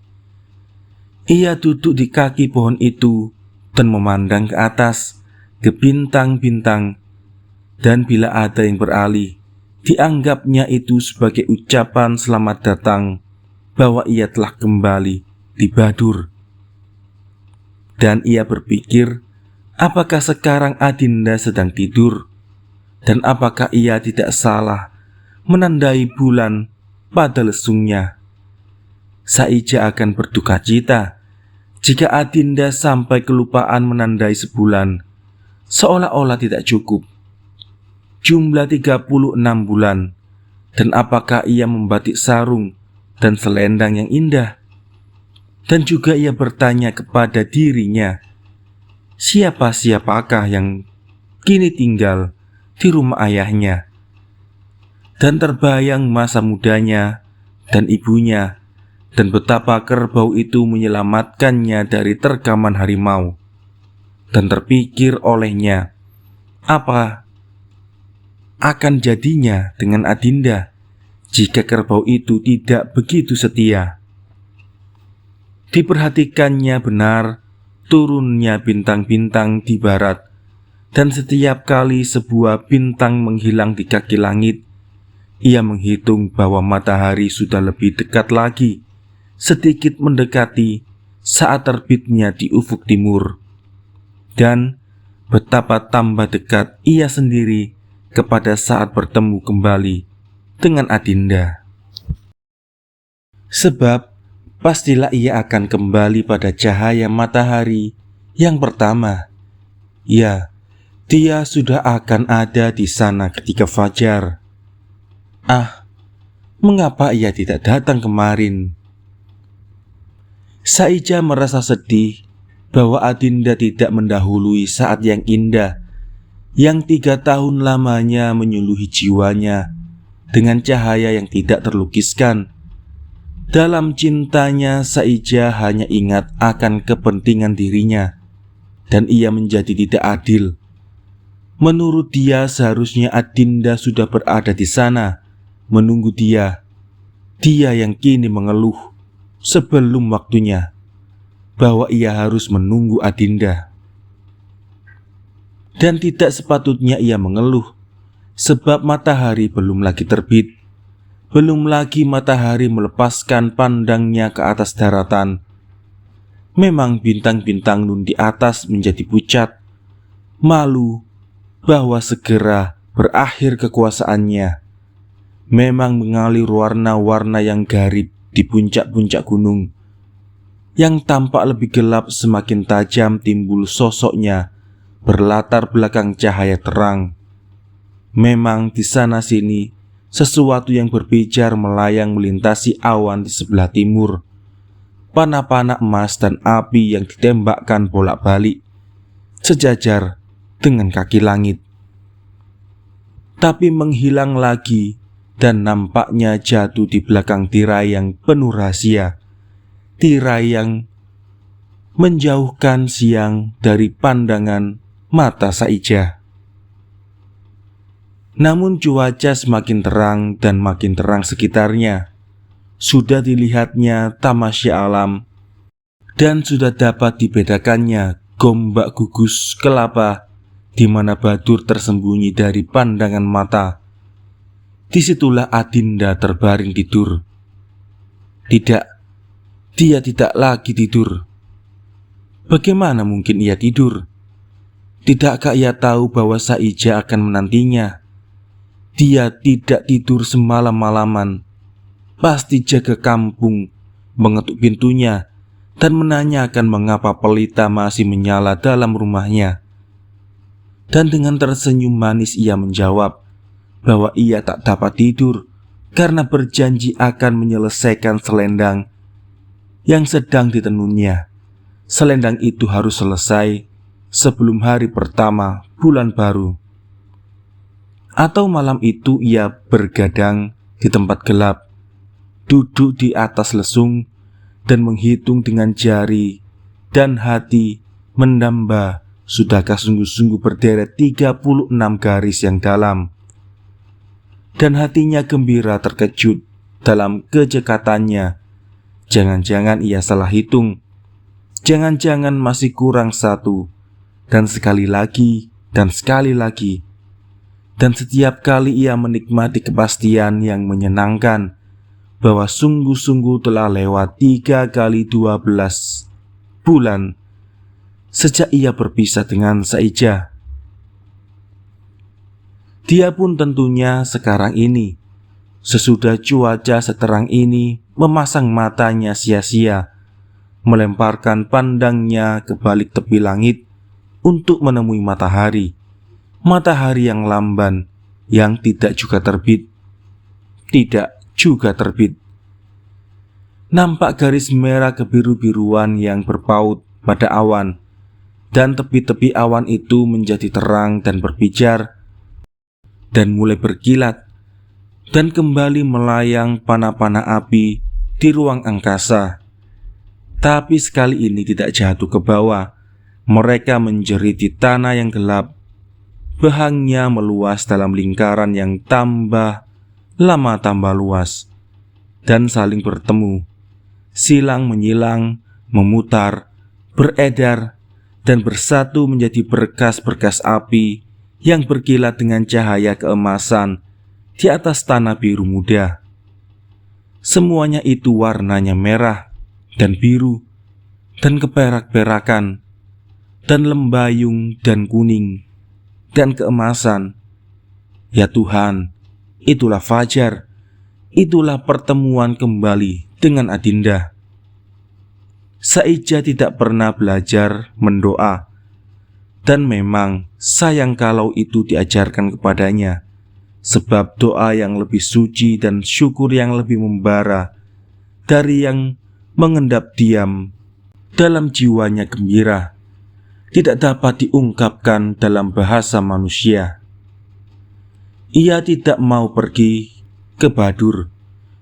Ia duduk di kaki pohon itu dan memandang ke atas, ke bintang-bintang, dan bila ada yang beralih, dianggapnya itu sebagai ucapan selamat datang bahwa ia telah kembali di Badur. Dan ia berpikir, apakah sekarang Adinda sedang tidur? Dan apakah ia tidak salah menandai bulan pada lesungnya? Saijah akan berduka cita jika Adinda sampai kelupaan menandai sebulan, seolah-olah tidak cukup. Jumlah 36 bulan. Dan apakah ia membatik sarung dan selendang yang indah? Dan juga ia bertanya kepada dirinya, siapakah yang kini tinggal di rumah ayahnya? Dan terbayang masa mudanya dan ibunya, dan betapa kerbau itu menyelamatkannya dari terkaman harimau. Dan terpikir olehnya, apa akan jadinya dengan Adinda jika kerbau itu tidak begitu setia? Diperhatikannya benar turunnya bintang-bintang di barat, dan setiap kali sebuah bintang menghilang di kaki langit, ia menghitung bahwa matahari sudah lebih dekat lagi, sedikit mendekati saat terbitnya di ufuk timur. Dan betapa tambah dekat ia sendiri kepada saat bertemu kembali dengan Adinda. Sebab pastilah ia akan kembali pada cahaya matahari yang pertama. Ya, dia sudah akan ada di sana ketika fajar. Ah, mengapa ia tidak datang kemarin? Saijah merasa sedih bahwa Adinda tidak mendahului saat yang indah yang 3 tahun lamanya menyuluhi jiwanya dengan cahaya yang tidak terlukiskan. Dalam cintanya, Saijah hanya ingat akan kepentingan dirinya, dan ia menjadi tidak adil. Menurut dia, seharusnya Adinda sudah berada di sana, menunggu dia. Dia yang kini mengeluh sebelum waktunya bahwa ia harus menunggu Adinda. Dan tidak sepatutnya ia mengeluh, sebab matahari belum lagi terbit. Belum lagi matahari melepaskan pandangnya ke atas daratan. Memang bintang-bintang nun di atas menjadi pucat, malu bahwa segera berakhir kekuasaannya. Memang mengalir warna-warna yang garib di puncak-puncak gunung. Yang tampak lebih gelap semakin tajam timbul sosoknya berlatar belakang cahaya terang. Memang di sana sini sesuatu yang berpijar melayang melintasi awan di sebelah timur. Panah-panah emas dan api yang ditembakkan bolak-balik sejajar dengan kaki langit. Tapi menghilang lagi dan nampaknya jatuh di belakang tirai yang penuh rahasia. Tirai yang menjauhkan siang dari pandangan mata Saijah. Namun cuaca semakin terang dan makin terang sekitarnya. Sudah dilihatnya tamasya alam dan sudah dapat dibedakannya gombak gugus kelapa di mana Badur tersembunyi dari pandangan mata. Disitulah Adinda terbaring tidur. Tidak, dia tidak lagi tidur. Bagaimana mungkin ia tidur? Tidakkah ia tahu bahwa Saijah akan menantinya? Dia tidak tidur semalam-malaman. Pasti jaga kampung mengetuk pintunya dan menanyakan mengapa pelita masih menyala dalam rumahnya. Dan dengan tersenyum manis ia menjawab bahwa ia tak dapat tidur karena berjanji akan menyelesaikan selendang yang sedang ditenunnya. Selendang itu harus selesai sebelum hari pertama bulan baru. Atau malam itu ia bergadang di tempat gelap, duduk di atas lesung dan menghitung dengan jari, dan hati mendamba sudahkah sungguh-sungguh berderet 36 garis yang dalam. Dan hatinya gembira terkejut dalam kejekatannya. Jangan-jangan ia salah hitung. Jangan-jangan masih kurang satu. Dan sekali lagi, dan sekali lagi. Dan setiap kali ia menikmati kepastian yang menyenangkan bahwa sungguh-sungguh telah lewat 3 kali 12 bulan sejak ia berpisah dengan Saijah. Dia pun tentunya sekarang ini, sesudah cuaca seterang ini, memasang matanya sia-sia, melemparkan pandangnya ke balik tepi langit untuk menemui matahari. Matahari yang lamban, yang tidak juga terbit. Tidak juga terbit. Nampak garis merah kebiru-biruan yang berpaut pada awan, dan tepi-tepi awan itu menjadi terang dan berpijar, dan mulai berkilat, dan kembali melayang panah-panah api di ruang angkasa. Tapi sekali ini tidak jatuh ke bawah. Mereka menjerit di tanah yang gelap. Behangnya meluas dalam lingkaran yang tambah lama tambah luas, dan saling bertemu, silang menyilang, memutar, beredar, dan bersatu menjadi berkas-berkas api yang berkilat dengan cahaya keemasan di atas tanah biru muda. Semuanya itu warnanya merah dan biru dan keperak-perakan dan lembayung dan kuning dan keemasan. Ya Tuhan, itulah fajar, itulah pertemuan kembali dengan Adinda. Saijah tidak pernah belajar mendoa, dan memang sayang kalau itu diajarkan kepadanya, sebab doa yang lebih suci dan syukur yang lebih membara dari yang mengendap diam dalam jiwanya gembira tidak dapat diungkapkan dalam bahasa manusia. Ia tidak mau pergi ke Badur.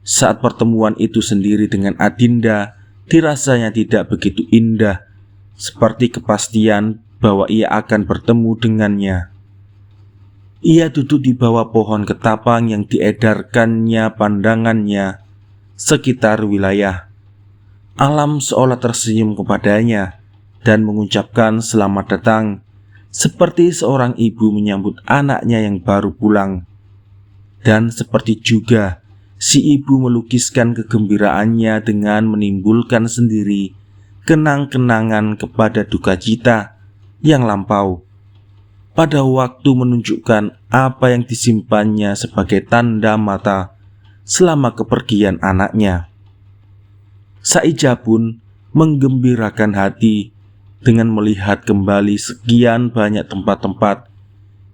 Saat pertemuan itu sendiri dengan Adinda dirasanya tidak begitu indah, seperti kepastian bahwa ia akan bertemu dengannya. Ia duduk di bawah pohon ketapang yang diedarkannya pandangannya sekitar wilayah. Alam seolah tersenyum kepadanya dan mengucapkan selamat datang, seperti seorang ibu menyambut anaknya yang baru pulang. Dan seperti juga si ibu melukiskan kegembiraannya dengan menimbulkan sendiri kenang-kenangan kepada duka cita yang lampau, pada waktu menunjukkan apa yang disimpannya sebagai tanda mata selama kepergian anaknya. Saijah pun menggembirakan hati dengan melihat kembali sekian banyak tempat-tempat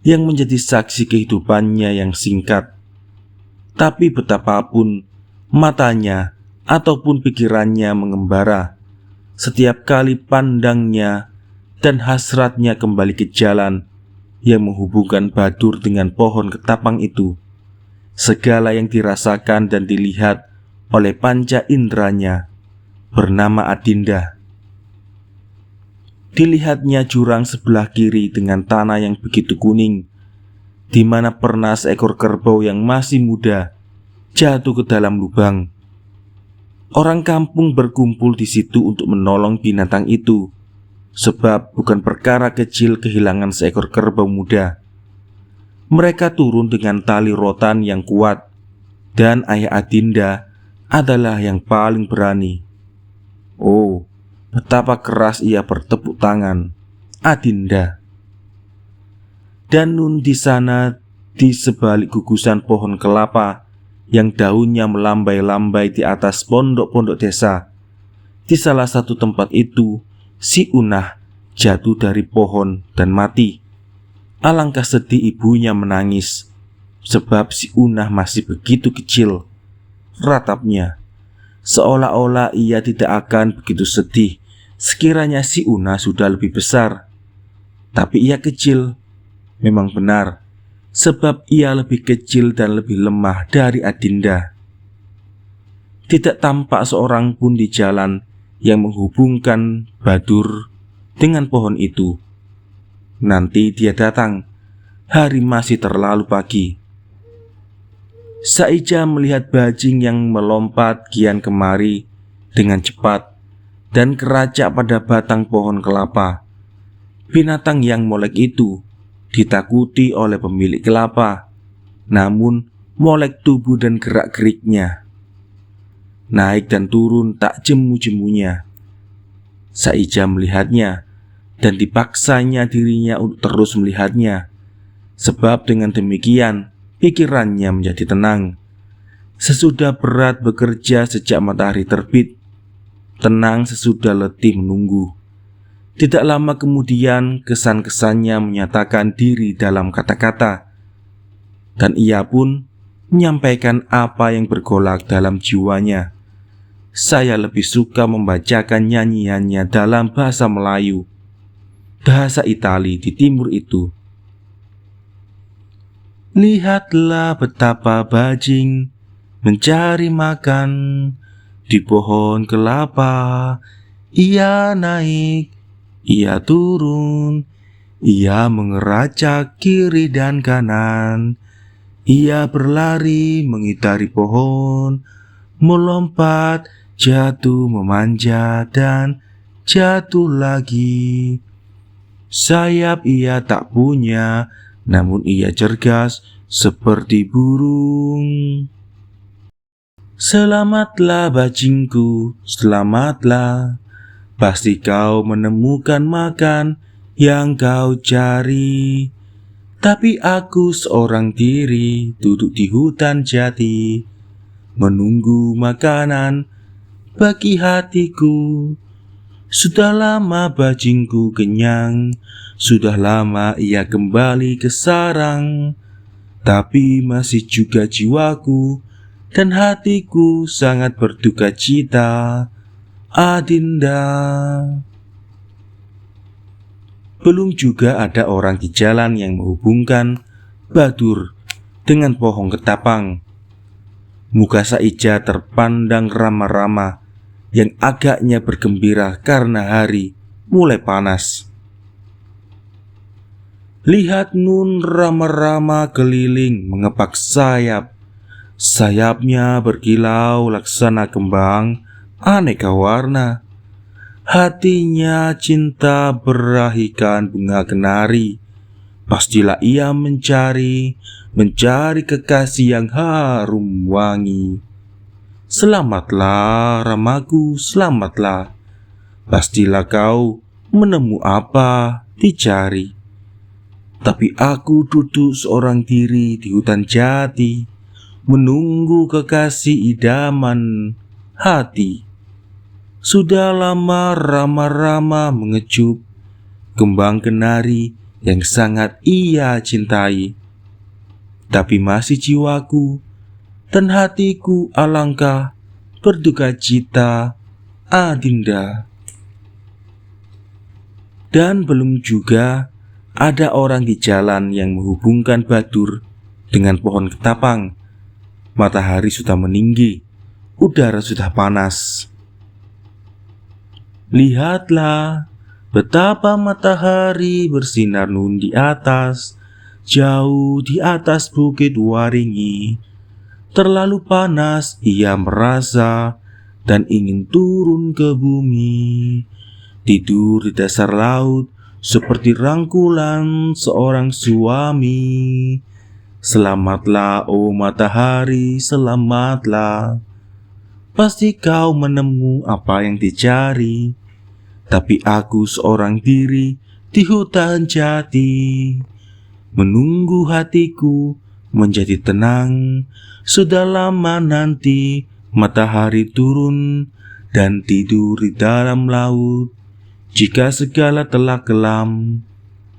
yang menjadi saksi kehidupannya yang singkat. Tapi betapapun matanya ataupun pikirannya mengembara setiap kali pandangnya dan hasratnya kembali ke jalan yang menghubungkan Badur dengan pohon ketapang itu. Segala yang dirasakan dan dilihat oleh panca inderanya bernama Adinda. Dilihatnya jurang sebelah kiri dengan tanah yang begitu kuning, di mana pernah seekor kerbau yang masih muda jatuh ke dalam lubang. Orang kampung berkumpul di situ untuk menolong binatang itu, sebab bukan perkara kecil kehilangan seekor kerbau muda. Mereka turun dengan tali rotan yang kuat, dan ayah Adinda adalah yang paling berani. Oh, betapa keras ia bertepuk tangan, Adinda. Dan nun di sana, di sebalik gugusan pohon kelapa yang daunnya melambai-lambai di atas pondok-pondok desa, di salah satu tempat itu, si Unah jatuh dari pohon dan mati. Alangkah sedih ibunya menangis, sebab si Unah masih begitu kecil. Ratapnya, seolah-olah ia tidak akan begitu sedih sekiranya si Unah sudah lebih besar. Tapi ia kecil, memang benar, sebab ia lebih kecil dan lebih lemah dari Adinda. Tidak tampak seorang pun di jalan yang menghubungkan Badur dengan pohon itu. Nanti dia datang, hari masih terlalu pagi. Saija melihat bajing yang melompat kian kemari dengan cepat dan keracak pada batang pohon kelapa. Binatang yang molek itu ditakuti oleh pemilik kelapa, namun molek tubuh dan gerak-geriknya. Naik dan turun tak jemu-jemunya. Saija melihatnya dan dipaksanya dirinya untuk terus melihatnya, sebab dengan demikian pikirannya menjadi tenang. Sesudah berat bekerja sejak matahari terbit, tenang sesudah letih menunggu. Tidak lama kemudian kesan-kesannya menyatakan diri dalam kata-kata, dan ia pun menyampaikan apa yang bergolak dalam jiwanya. Saya lebih suka membacakan nyanyiannya dalam bahasa Melayu, bahasa Itali di timur itu. Lihatlah betapa bajing mencari makan di pohon kelapa. Ia naik, ia turun, ia mengeracak kiri dan kanan. Ia berlari mengitari pohon, melompat, jatuh, memanjat, dan jatuh lagi. Sayap ia tak punya, namun ia cergas seperti burung. Selamatlah bajingku, selamatlah. Pasti kau menemukan makan yang kau cari. Tapi aku seorang diri duduk di hutan jati, menunggu makanan bagi hatiku. Sudah lama bajingku kenyang, sudah lama ia kembali ke sarang. Tapi masih juga jiwaku dan hatiku sangat berduka cita, Adinda. Belum juga ada orang di jalan yang menghubungkan Badur dengan pohon ketapang. Muka Saija terpandang ramah-ramah yang agaknya bergembira karena hari mulai panas. Lihat nun ramah-ramah keliling mengepak sayap. Sayapnya berkilau laksana kembang aneka warna. Hatinya cinta berahikan bunga kenari. Pastilah ia mencari kekasih yang harum wangi. Selamatlah ramaku, selamatlah. Pastilah kau menemu apa dicari. Tapi aku duduk seorang diri di hutan jati, menunggu kekasih idaman hati. Sudah lama Rama-Rama mengecup kembang kenari yang sangat ia cintai. Tapi masih jiwaku dan hatiku alangkah berduka cita, Adinda. Dan belum juga ada orang di jalan yang menghubungkan Badur dengan pohon ketapang. Matahari sudah meninggi, udara sudah panas. Lihatlah betapa matahari bersinar nun di atas, jauh di atas bukit Waringin. Terlalu panas ia merasa dan ingin turun ke bumi. Tidur di dasar laut seperti rangkulan seorang suami. Selamatlah oh matahari, selamatlah. Pasti kau menemu apa yang dicari. Tapi aku seorang diri di hutan jati, menunggu hatiku menjadi tenang. Sudah lama nanti matahari turun dan tidur di dalam laut. Jika segala telah kelam,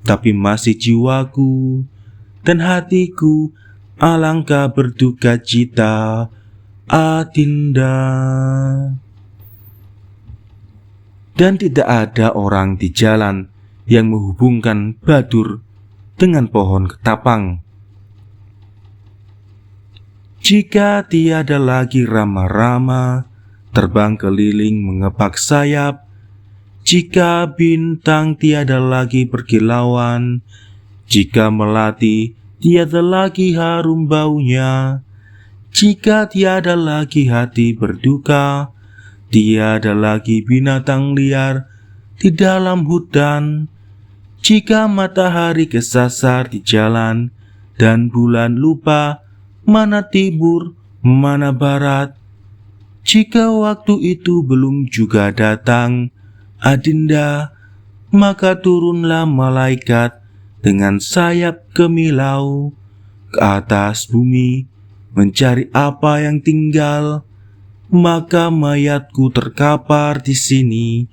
tapi masih jiwaku dan hatiku alangkah berduka cita, Adinda. Dan tidak ada orang di jalan yang menghubungkan Badur dengan pohon ketapang. Jika tiada lagi Rama-Rama terbang keliling mengepak sayap, jika bintang tiada lagi berkilauan, jika melati tiada lagi harum baunya, jika tiada lagi hati berduka, tiada lagi binatang liar di dalam hutan, jika matahari kesasar di jalan dan bulan lupa mana timur, mana barat, jika waktu itu belum juga datang, Adinda, maka turunlah malaikat dengan sayap kemilau ke atas bumi mencari apa yang tinggal. Maka mayatku terkapar di sini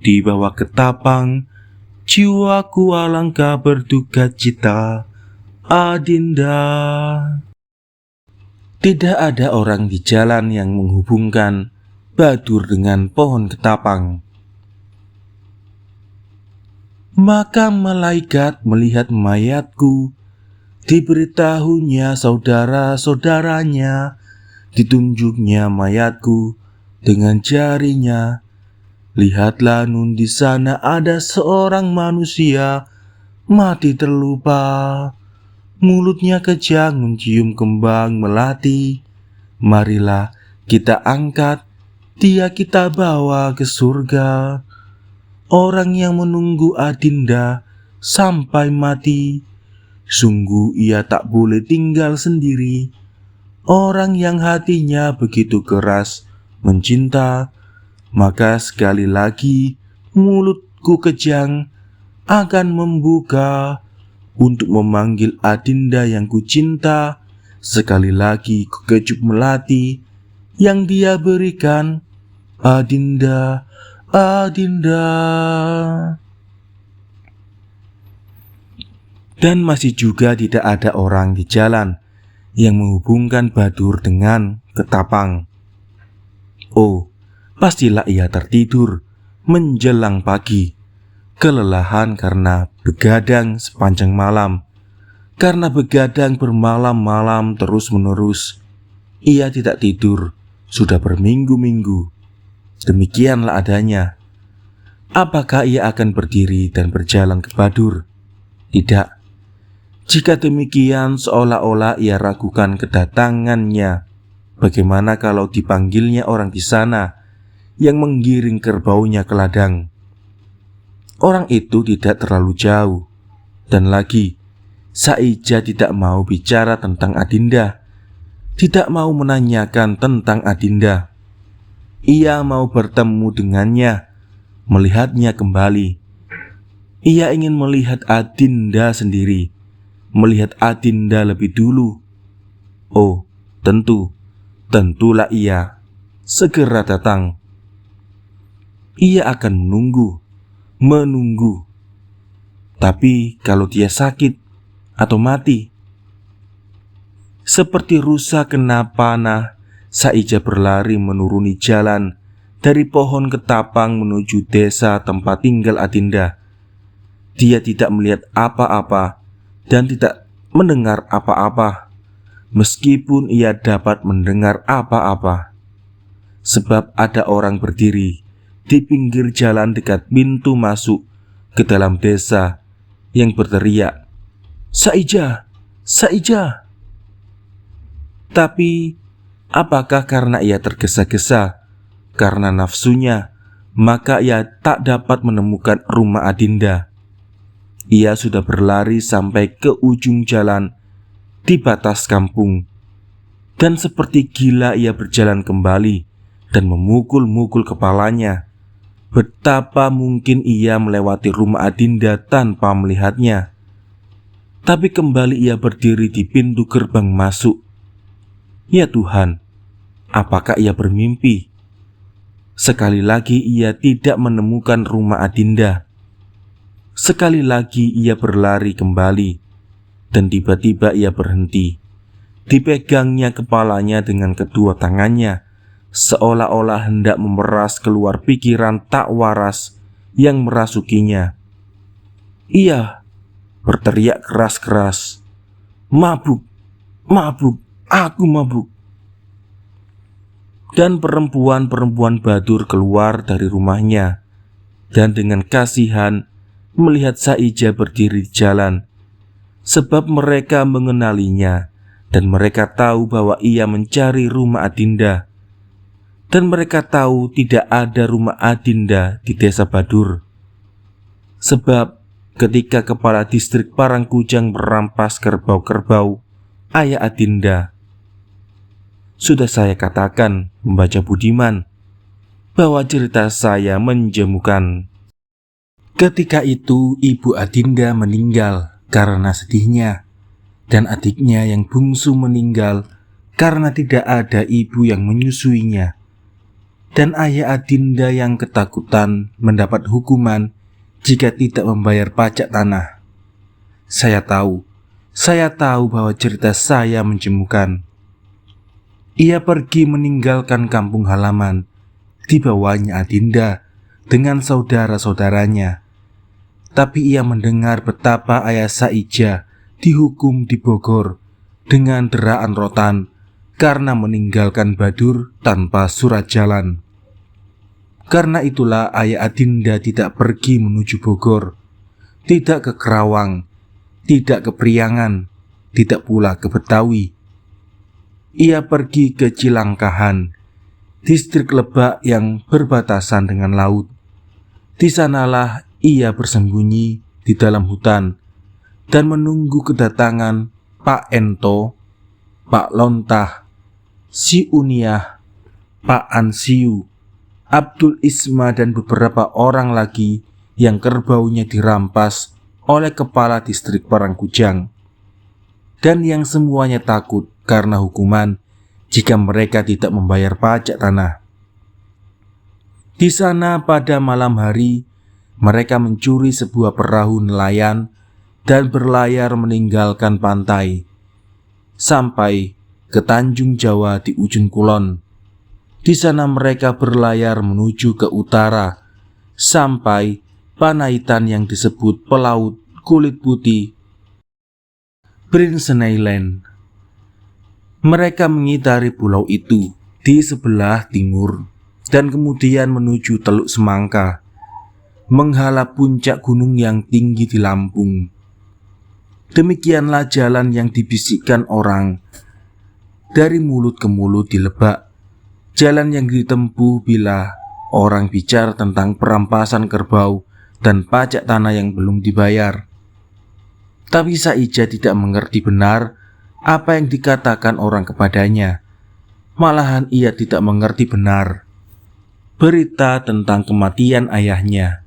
di bawah ketapang. Jiwaku alangkah berduka cita, Adinda. Tidak ada orang di jalan yang menghubungkan Badur dengan pohon ketapang. Maka malaikat melihat mayatku, diberitahunya saudara-saudaranya, ditunjuknya mayatku dengan jarinya. Lihatlah nun di sana ada seorang manusia mati terlupa. Mulutnya kejang mencium kembang melati. Marilah kita angkat dia, kita bawa ke surga. Orang yang menunggu Adinda sampai mati, sungguh ia tak boleh tinggal sendiri. Orang yang hatinya begitu keras mencinta, maka sekali lagi mulutku kejang akan membuka untuk memanggil Adinda yang kucinta. Sekali lagi kekecup melati yang dia berikan, Adinda, Adinda. Dan masih juga tidak ada orang di jalan yang menghubungkan Badur dengan ketapang. Oh, pastilah ia tertidur menjelang pagi, kelelahan karena begadang sepanjang malam. Karena begadang bermalam-malam terus-menerus, ia tidak tidur sudah berminggu-minggu. Demikianlah adanya. Apakah ia akan berdiri dan berjalan ke Badur? Tidak. Jika demikian, seolah-olah ia ragukan kedatangannya. Bagaimana kalau dipanggilnya orang di sana yang menggiring kerbaunya ke ladang? Orang itu tidak terlalu jauh. Dan lagi, Saija tidak mau bicara tentang Adinda, tidak mau menanyakan tentang Adinda. Ia mau bertemu dengannya, melihatnya kembali. Ia ingin melihat Adinda sendiri, melihat Adinda lebih dulu. Oh, tentulah ia segera datang. ia akan menunggu. Tapi kalau dia sakit atau mati, seperti rusa kena panah, Saija berlari menuruni jalan dari pohon ketapang menuju desa tempat tinggal Adinda. Dia tidak melihat apa-apa dan tidak mendengar apa-apa, meskipun ia dapat mendengar apa-apa. Sebab ada orang berdiri di pinggir jalan dekat pintu masuk ke dalam desa yang berteriak, "Saija, Saija!" Tapi apakah karena ia tergesa-gesa karena nafsunya, maka ia tak dapat menemukan rumah Adinda. Ia sudah berlari sampai ke ujung jalan di batas kampung, dan seperti gila ia berjalan kembali dan memukul-mukul kepalanya. Betapa mungkin ia melewati rumah Adinda tanpa melihatnya. Tapi kembali ia berdiri di pintu gerbang masuk. Ya Tuhan, apakah ia bermimpi? Sekali lagi ia tidak menemukan rumah Adinda. Sekali lagi ia berlari kembali, dan tiba-tiba ia berhenti. Dipegangnya kepalanya dengan kedua tangannya, seolah-olah hendak memeras keluar pikiran tak waras yang merasukinya. Ia berteriak keras-keras, "Mabuk, mabuk, aku mabuk." Dan perempuan-perempuan Badur keluar dari rumahnya, dan dengan kasihan melihat Saija berdiri di jalan, sebab mereka mengenalinya, dan mereka tahu bahwa ia mencari rumah Adinda. Dan mereka tahu tidak ada rumah Adinda di desa Badur. Sebab ketika kepala distrik Parangkujang merampas kerbau-kerbau ayah Adinda, sudah saya katakan, membaca Budiman, bahwa cerita saya menjemukan. Ketika itu ibu Adinda meninggal karena sedihnya, dan adiknya yang bungsu meninggal karena tidak ada ibu yang menyusuinya. Dan ayah Adinda yang ketakutan mendapat hukuman jika tidak membayar pajak tanah. Saya tahu bahwa cerita saya menjemukan. Ia pergi meninggalkan kampung halaman, dibawanya Adinda dengan saudara-saudaranya. Tapi ia mendengar betapa ayah Saija dihukum di Bogor dengan deraan rotan karena meninggalkan Badur tanpa surat jalan. Karena itulah ayah Adinda tidak pergi menuju Bogor, tidak ke Kerawang, tidak ke Priangan, tidak pula ke Betawi. Ia pergi ke Cilangkahan, distrik Lebak yang berbatasan dengan laut. Di sanalah ia bersembunyi di dalam hutan dan menunggu kedatangan Pak Ento, Pak Lontah, Si Uniah, Pak Ansiu, Abdul Isma dan beberapa orang lagi yang kerbaunya dirampas oleh kepala distrik Parangkujang, dan yang semuanya takut karena hukuman jika mereka tidak membayar pajak tanah. Di sana pada malam hari mereka mencuri sebuah perahu nelayan dan berlayar meninggalkan pantai sampai ke Tanjung Jawa di ujung kulon. Di sana mereka berlayar menuju ke utara sampai Panaitan yang disebut pelaut kulit putih, Prince Island. Mereka mengitari pulau itu di sebelah timur dan kemudian menuju Teluk Semangka, menghala puncak gunung yang tinggi di Lampung. Demikianlah jalan yang dibisikkan orang dari mulut ke mulut di Lebak, jalan yang ditempuh bila orang bicara tentang perampasan kerbau dan pajak tanah yang belum dibayar. Tapi Saija tidak mengerti benar apa yang dikatakan orang kepadanya. Malahan ia tidak mengerti benar berita tentang kematian ayahnya.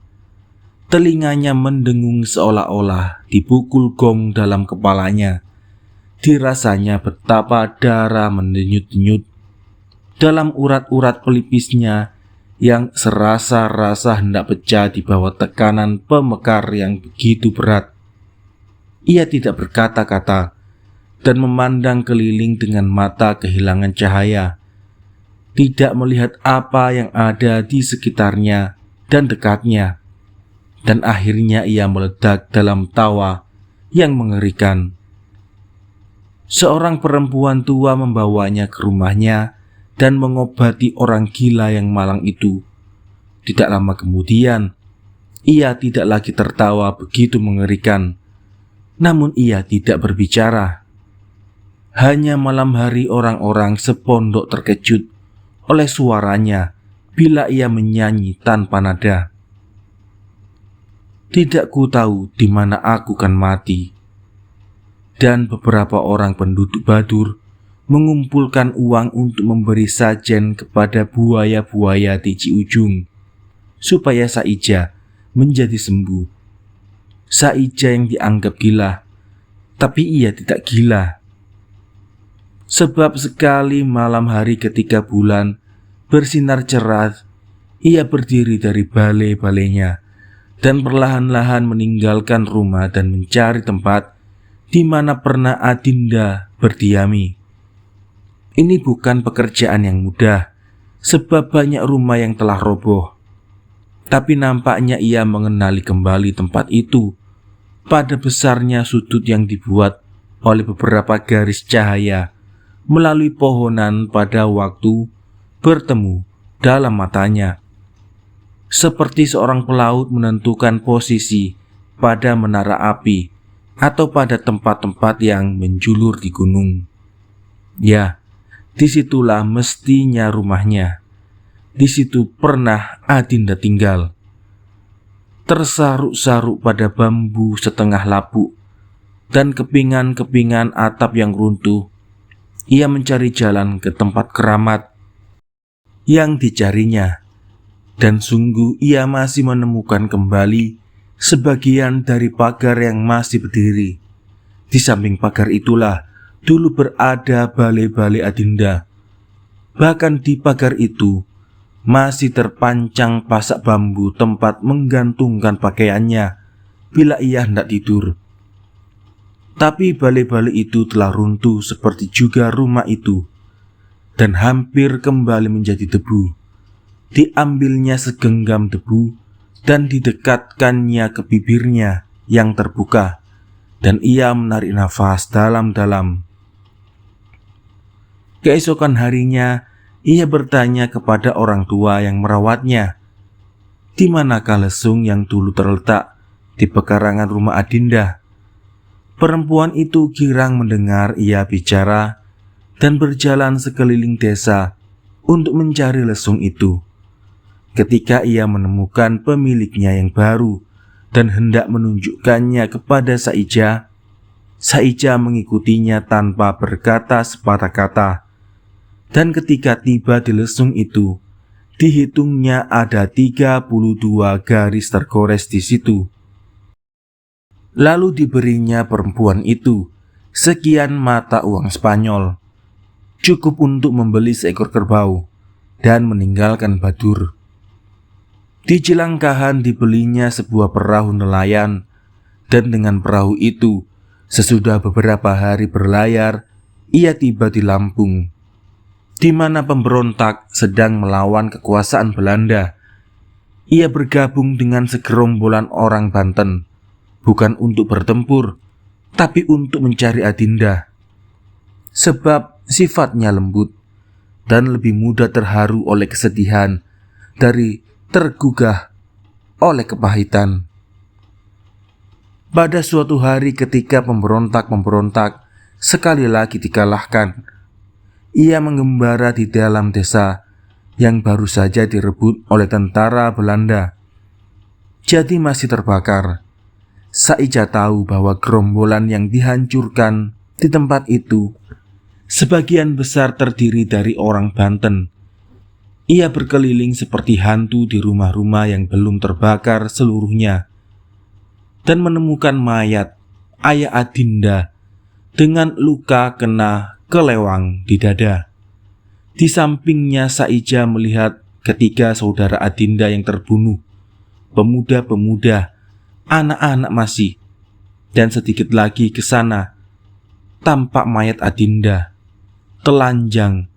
Telinganya mendengung seolah-olah dipukul gong dalam kepalanya. Dirasanya betapa darah mendenyut-denyut dalam urat-urat pelipisnya yang serasa-rasa hendak pecah di bawah tekanan pemekar yang begitu berat. Ia tidak berkata-kata dan memandang keliling dengan mata kehilangan cahaya, tidak melihat apa yang ada di sekitarnya dan dekatnya, dan akhirnya ia meledak dalam tawa yang mengerikan. Seorang perempuan tua membawanya ke rumahnya dan mengobati orang gila yang malang itu. Tidak lama kemudian, ia tidak lagi tertawa begitu mengerikan, namun ia tidak berbicara. Hanya malam hari orang-orang sepondok terkejut oleh suaranya bila ia menyanyi tanpa nada. Tidak ku tahu di mana aku kan mati. Dan beberapa orang penduduk Badur mengumpulkan uang untuk memberi sajen kepada buaya-buaya di Ciujung supaya Saija menjadi sembuh. Saija yang dianggap gila, tapi ia tidak gila. Sebab sekali malam hari ketika bulan bersinar cerah, ia berdiri dari balai-balainya dan perlahan-lahan meninggalkan rumah dan mencari tempat di mana pernah Adinda berdiami. Ini bukan pekerjaan yang mudah, sebab banyak rumah yang telah roboh. Tapi nampaknya ia mengenali kembali tempat itu pada besarnya sudut yang dibuat oleh beberapa garis cahaya melalui pohonan pada waktu bertemu dalam matanya. Seperti seorang pelaut menentukan posisi pada menara api atau pada tempat-tempat yang menjulur di gunung. Ya, disitulah mestinya rumahnya. Di situ pernah Adinda tinggal. Tersaruk-saruk pada bambu setengah lapuk dan kepingan-kepingan atap yang runtuh, ia mencari jalan ke tempat keramat yang dicarinya. Dan sungguh ia masih menemukan kembali sebagian dari pagar yang masih berdiri. Di samping pagar itulah dulu berada balai-balai Adinda. Bahkan di pagar itu masih terpancang pasak bambu tempat menggantungkan pakaiannya bila ia hendak tidur. Tapi balai-balai itu telah runtuh seperti juga rumah itu, dan hampir kembali menjadi debu. Diambilnya segenggam debu dan didekatkannya ke bibirnya yang terbuka, dan ia menarik nafas dalam-dalam. Keesokan harinya, ia bertanya kepada orang tua yang merawatnya, di manakah lesung yang dulu terletak di pekarangan rumah Adinda. Perempuan itu girang mendengar ia bicara dan berjalan sekeliling desa untuk mencari lesung itu. Ketika ia menemukan pemiliknya yang baru dan hendak menunjukkannya kepada Saija, Saija mengikutinya tanpa berkata sepatah kata. Dan ketika tiba di lesung itu, dihitungnya ada 32 garis tergores di situ. Lalu diberinya perempuan itu sekian mata uang Spanyol, cukup untuk membeli seekor kerbau dan meninggalkan Badur. Di Cilangkahan dibelinya sebuah perahu nelayan, dan dengan perahu itu, sesudah beberapa hari berlayar, ia tiba di Lampung, di mana pemberontak sedang melawan kekuasaan Belanda. Ia bergabung dengan segerombolan orang Banten, bukan untuk bertempur, tapi untuk mencari Adinda. Sebab sifatnya lembut dan lebih mudah terharu oleh kesedihan dari tergugah oleh kepahitan. Pada suatu hari ketika pemberontak-pemberontak sekali lagi dikalahkan, ia mengembara di dalam desa yang baru saja direbut oleh tentara Belanda. Jadi masih terbakar. Saija tahu bahwa gerombolan yang dihancurkan di tempat itu sebagian besar terdiri dari orang Banten. Ia berkeliling seperti hantu di rumah-rumah yang belum terbakar seluruhnya dan menemukan mayat ayah Adinda dengan luka kena kelewang di dada. Di sampingnya Saija melihat ketiga saudara Adinda yang terbunuh, pemuda-pemuda, anak-anak masih, dan sedikit lagi ke sana tampak mayat Adinda telanjang,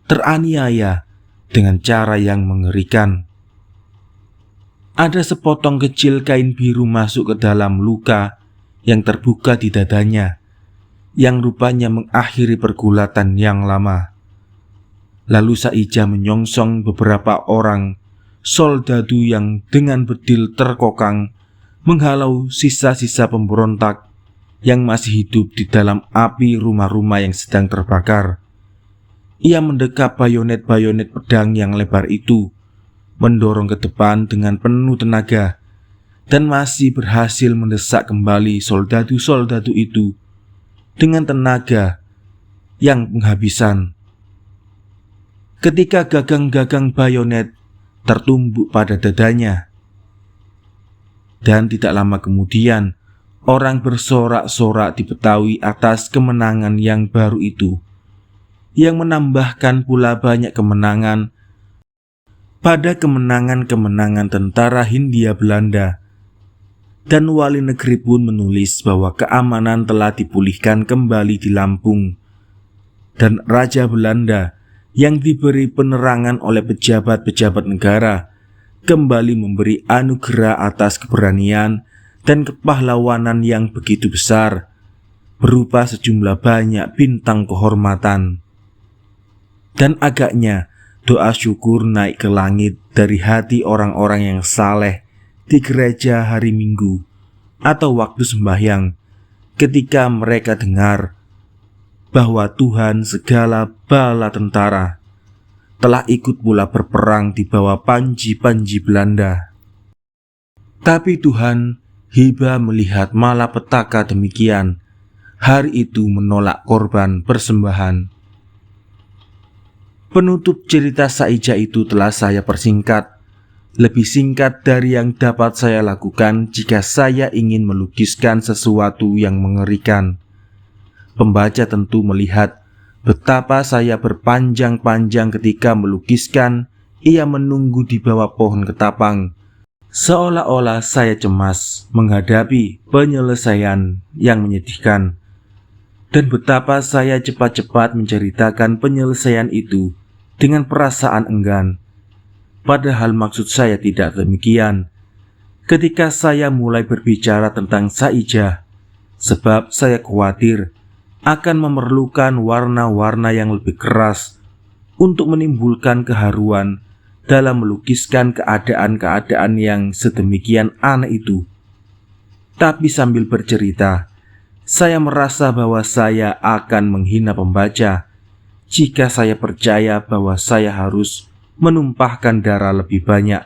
teraniaya dengan cara yang mengerikan. Ada sepotong kecil kain biru masuk ke dalam luka yang terbuka di dadanya, yang rupanya mengakhiri pergulatan yang lama. Lalu Saija menyongsong beberapa orang soldadu yang dengan bedil terkokang menghalau sisa-sisa pemberontak yang masih hidup di dalam api rumah-rumah yang sedang terbakar. Ia mendekap bayonet-bayonet pedang yang lebar itu, mendorong ke depan dengan penuh tenaga, dan masih berhasil mendesak kembali soldadu-soldadu itu dengan tenaga yang penghabisan. Ketika gagang-gagang bayonet tertumbuk pada dadanya, dan tidak lama kemudian orang bersorak-sorak di Betawi atas kemenangan yang baru itu, yang menambahkan pula banyak kemenangan pada kemenangan-kemenangan tentara Hindia Belanda. Dan wali negeri pun menulis bahwa keamanan telah dipulihkan kembali di Lampung, dan Raja Belanda yang diberi penerangan oleh pejabat-pejabat negara kembali memberi anugerah atas keberanian dan kepahlawanan yang begitu besar, berupa sejumlah banyak bintang kehormatan. Dan agaknya doa syukur naik ke langit dari hati orang-orang yang saleh di gereja hari Minggu atau waktu sembahyang, ketika mereka dengar bahwa Tuhan segala bala tentara telah ikut pula berperang di bawah panji-panji Belanda. Tapi Tuhan hibah melihat malapetaka demikian, hari itu menolak korban persembahan. Penutup cerita Saija itu telah saya persingkat, lebih singkat dari yang dapat saya lakukan jika saya ingin melukiskan sesuatu yang mengerikan. Pembaca tentu melihat betapa saya berpanjang-panjang ketika melukiskan ia menunggu di bawah pohon ketapang, seolah-olah saya cemas menghadapi penyelesaian yang menyedihkan, dan betapa saya cepat-cepat menceritakan penyelesaian itu dengan perasaan enggan. Padahal maksud saya tidak demikian ketika saya mulai berbicara tentang Saija, sebab saya khawatir akan memerlukan warna-warna yang lebih keras untuk menimbulkan keharuan dalam melukiskan keadaan-keadaan yang sedemikian aneh itu. Tapi sambil bercerita, saya merasa bahwa saya akan menghina pembaca jika saya percaya bahwa saya harus menumpahkan darah lebih banyak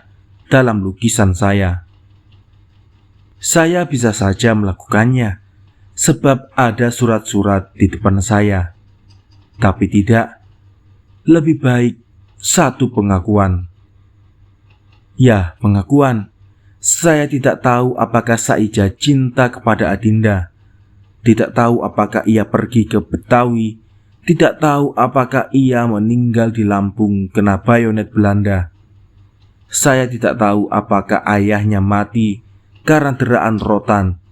dalam lukisan saya. Saya bisa saja melakukannya, sebab ada surat-surat di depan saya. Tapi tidak, lebih baik satu pengakuan. Ya, pengakuan. Saya tidak tahu apakah Saija cinta kepada Adinda, tidak tahu apakah ia pergi ke Betawi, tidak tahu apakah ia meninggal di Lampung kena bayonet Belanda. Saya tidak tahu apakah ayahnya mati karena deraan rotan,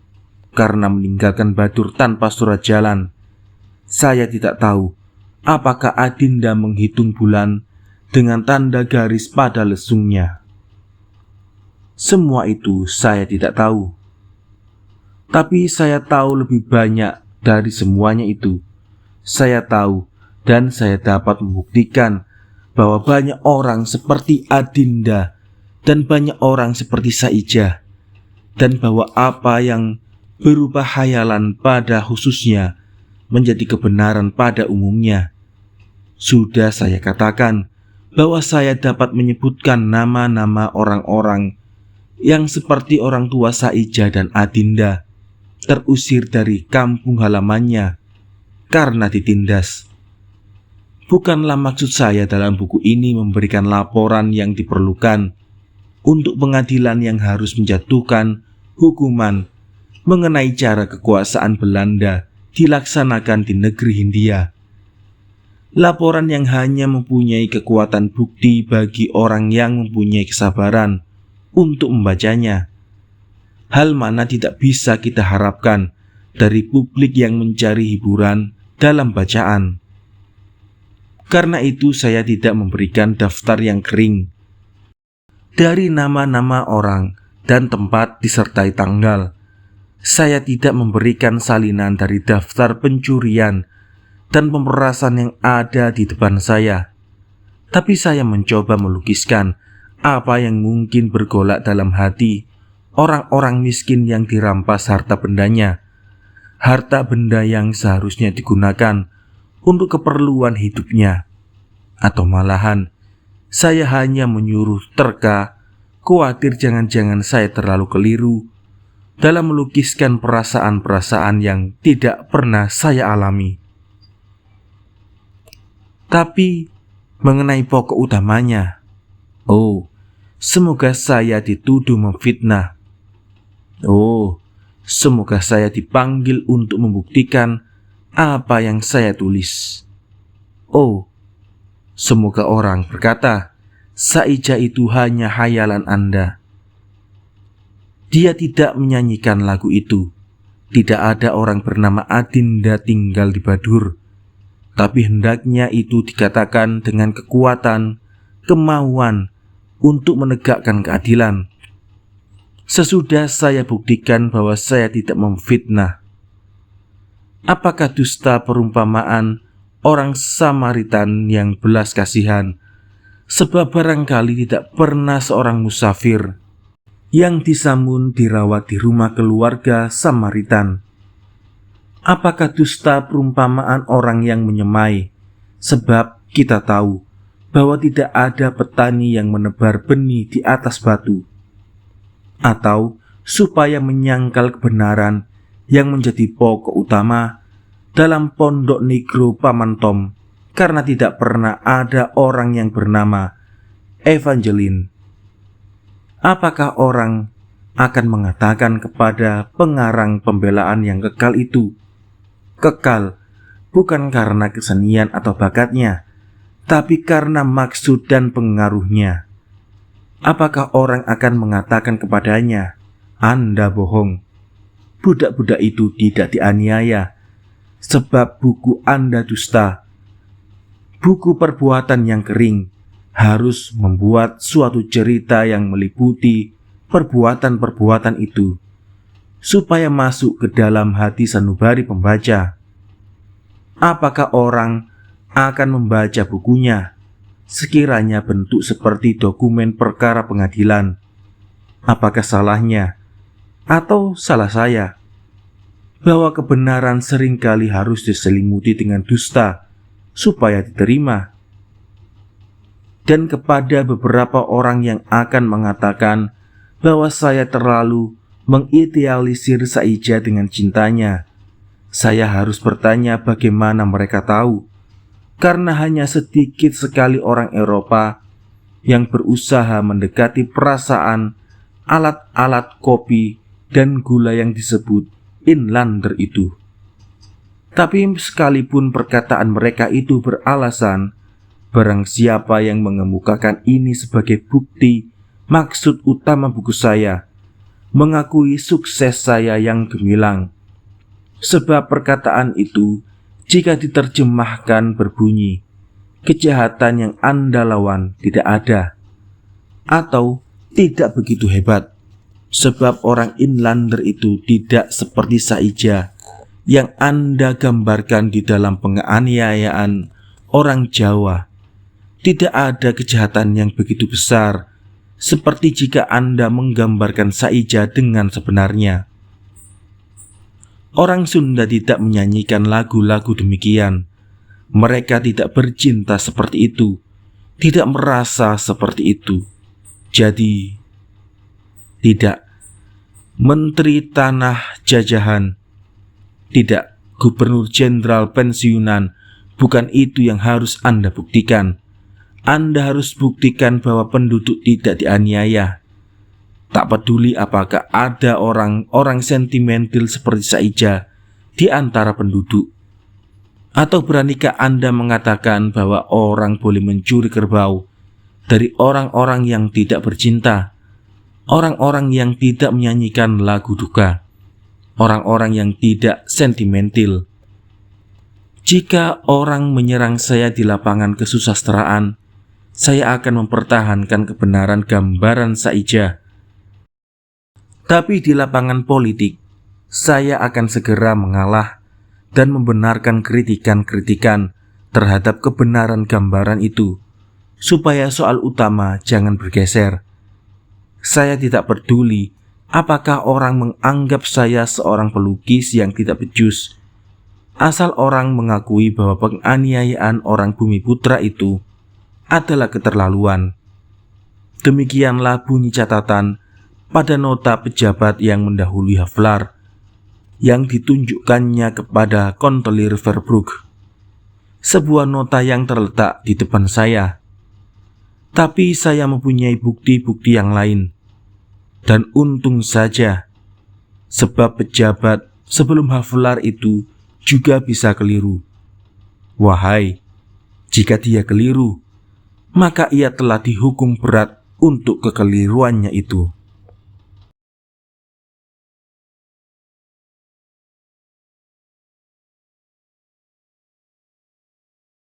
karena meninggalkan Badur tanpa surat jalan. Saya tidak tahu apakah Adinda menghitung bulan dengan tanda garis pada lesungnya. Semua itu saya tidak tahu. Tapi saya tahu lebih banyak dari semuanya itu. Saya tahu dan saya dapat membuktikan bahwa banyak orang seperti Adinda dan banyak orang seperti Saija, dan bahwa apa yang berupa khayalan pada khususnya menjadi kebenaran pada umumnya. Sudah saya katakan bahwa saya dapat menyebutkan nama-nama orang-orang yang seperti orang tua Saija dan Adinda terusir dari kampung halamannya karena ditindas. Bukanlah maksud saya dalam buku ini memberikan laporan yang diperlukan untuk pengadilan yang harus menjatuhkan hukuman mengenai cara kekuasaan Belanda dilaksanakan di negeri Hindia. Laporan yang hanya mempunyai kekuatan bukti bagi orang yang mempunyai kesabaran untuk membacanya. Hal mana tidak bisa kita harapkan dari publik yang mencari hiburan dalam bacaan. Karena itu saya tidak memberikan daftar yang kering dari nama-nama orang dan tempat disertai tanggal. Saya tidak memberikan salinan dari daftar pencurian dan pemerasan yang ada di depan saya. Tapi saya mencoba melukiskan apa yang mungkin bergolak dalam hati orang-orang miskin yang dirampas harta bendanya. Harta benda yang seharusnya digunakan untuk keperluan hidupnya. Atau malahan, saya hanya menyuruh terka, khawatir jangan-jangan saya terlalu keliru dalam melukiskan perasaan-perasaan yang tidak pernah saya alami. Tapi mengenai pokok utamanya, semoga saya dituduh memfitnah. Semoga saya dipanggil untuk membuktikan apa yang saya tulis. Semoga orang berkata, Saija itu hanya hayalan Anda. Dia tidak menyanyikan lagu itu. Tidak ada orang bernama Adinda tinggal di Badur. Tapi hendaknya itu dikatakan dengan kekuatan, kemauan untuk menegakkan keadilan. Sesudah saya buktikan bahwa saya tidak memfitnah. Apakah dusta perumpamaan orang Samaritan yang belas kasihan? Sebab barangkali tidak pernah seorang musafir yang disambut dirawat di rumah keluarga Samaritan. Apakah dusta perumpamaan orang yang menyemai? Sebab kita tahu bahwa tidak ada petani yang menebar benih di atas batu. Atau supaya menyangkal kebenaran yang menjadi pokok utama dalam pondok negro Paman Tom, karena tidak pernah ada orang yang bernama Evangeline. Apakah orang akan mengatakan kepada pengarang pembelaan yang kekal itu, kekal bukan karena kesenian atau bakatnya, tapi karena maksud dan pengaruhnya? Apakah orang akan mengatakan kepadanya, Anda bohong? Budak-budak itu tidak dianiaya, sebab buku Anda dusta. Buku perbuatan yang kering harus membuat suatu cerita yang meliputi perbuatan-perbuatan itu, supaya masuk ke dalam hati sanubari pembaca. Apakah orang akan membaca bukunya sekiranya bentuk seperti dokumen perkara pengadilan? Apakah salahnya atau salah saya bahwa kebenaran seringkali harus diselimuti dengan dusta supaya diterima? Dan kepada beberapa orang yang akan mengatakan bahwa saya terlalu mengidealisir Saija dengan cintanya, saya harus bertanya bagaimana mereka tahu, karena hanya sedikit sekali orang Eropa yang berusaha mendekati perasaan alat-alat kopi dan gula yang disebut Inlander itu. Tapi sekalipun perkataan mereka itu beralasan, barang siapa yang mengemukakan ini sebagai bukti maksud utama buku saya, mengakui sukses saya yang gemilang. Sebab perkataan itu jika diterjemahkan berbunyi, kejahatan yang Anda lawan tidak ada, atau tidak begitu hebat. Sebab orang Inlander itu tidak seperti Saija yang Anda gambarkan di dalam penganiayaan orang Jawa. Tidak ada kejahatan yang begitu besar seperti jika Anda menggambarkan Saija dengan sebenarnya. Orang Sunda tidak menyanyikan lagu-lagu demikian. Mereka tidak bercinta seperti itu, tidak merasa seperti itu. Jadi, tidak menteri tanah jajahan, tidak gubernur jenderal pensiunan, bukan itu yang harus Anda buktikan. Anda harus buktikan bahwa penduduk tidak dianiaya. Tak peduli apakah ada orang-orang sentimental seperti Saija di antara penduduk. Atau beranikah Anda mengatakan bahwa orang boleh mencuri kerbau dari orang-orang yang tidak bercinta, orang-orang yang tidak menyanyikan lagu duka, orang-orang yang tidak sentimental? Jika orang menyerang saya di lapangan kesusastraan, saya akan mempertahankan kebenaran gambaran Saija. Tapi di lapangan politik, saya akan segera mengalah dan membenarkan kritikan-kritikan terhadap kebenaran gambaran itu, supaya soal utama jangan bergeser. Saya tidak peduli apakah orang menganggap saya seorang pelukis yang tidak becus, asal orang mengakui bahwa penganiayaan orang Bumiputra itu adalah keterlaluan. Demikianlah bunyi catatan pada nota pejabat yang mendahului Havelaar yang ditunjukkannya kepada Kontelir Verbrugge. Sebuah nota yang terletak di depan saya. Tapi saya mempunyai bukti-bukti yang lain. Dan untung saja, sebab pejabat sebelum Havelaar itu juga bisa keliru. Wahai, jika dia keliru, maka ia telah dihukum berat untuk kekeliruannya itu.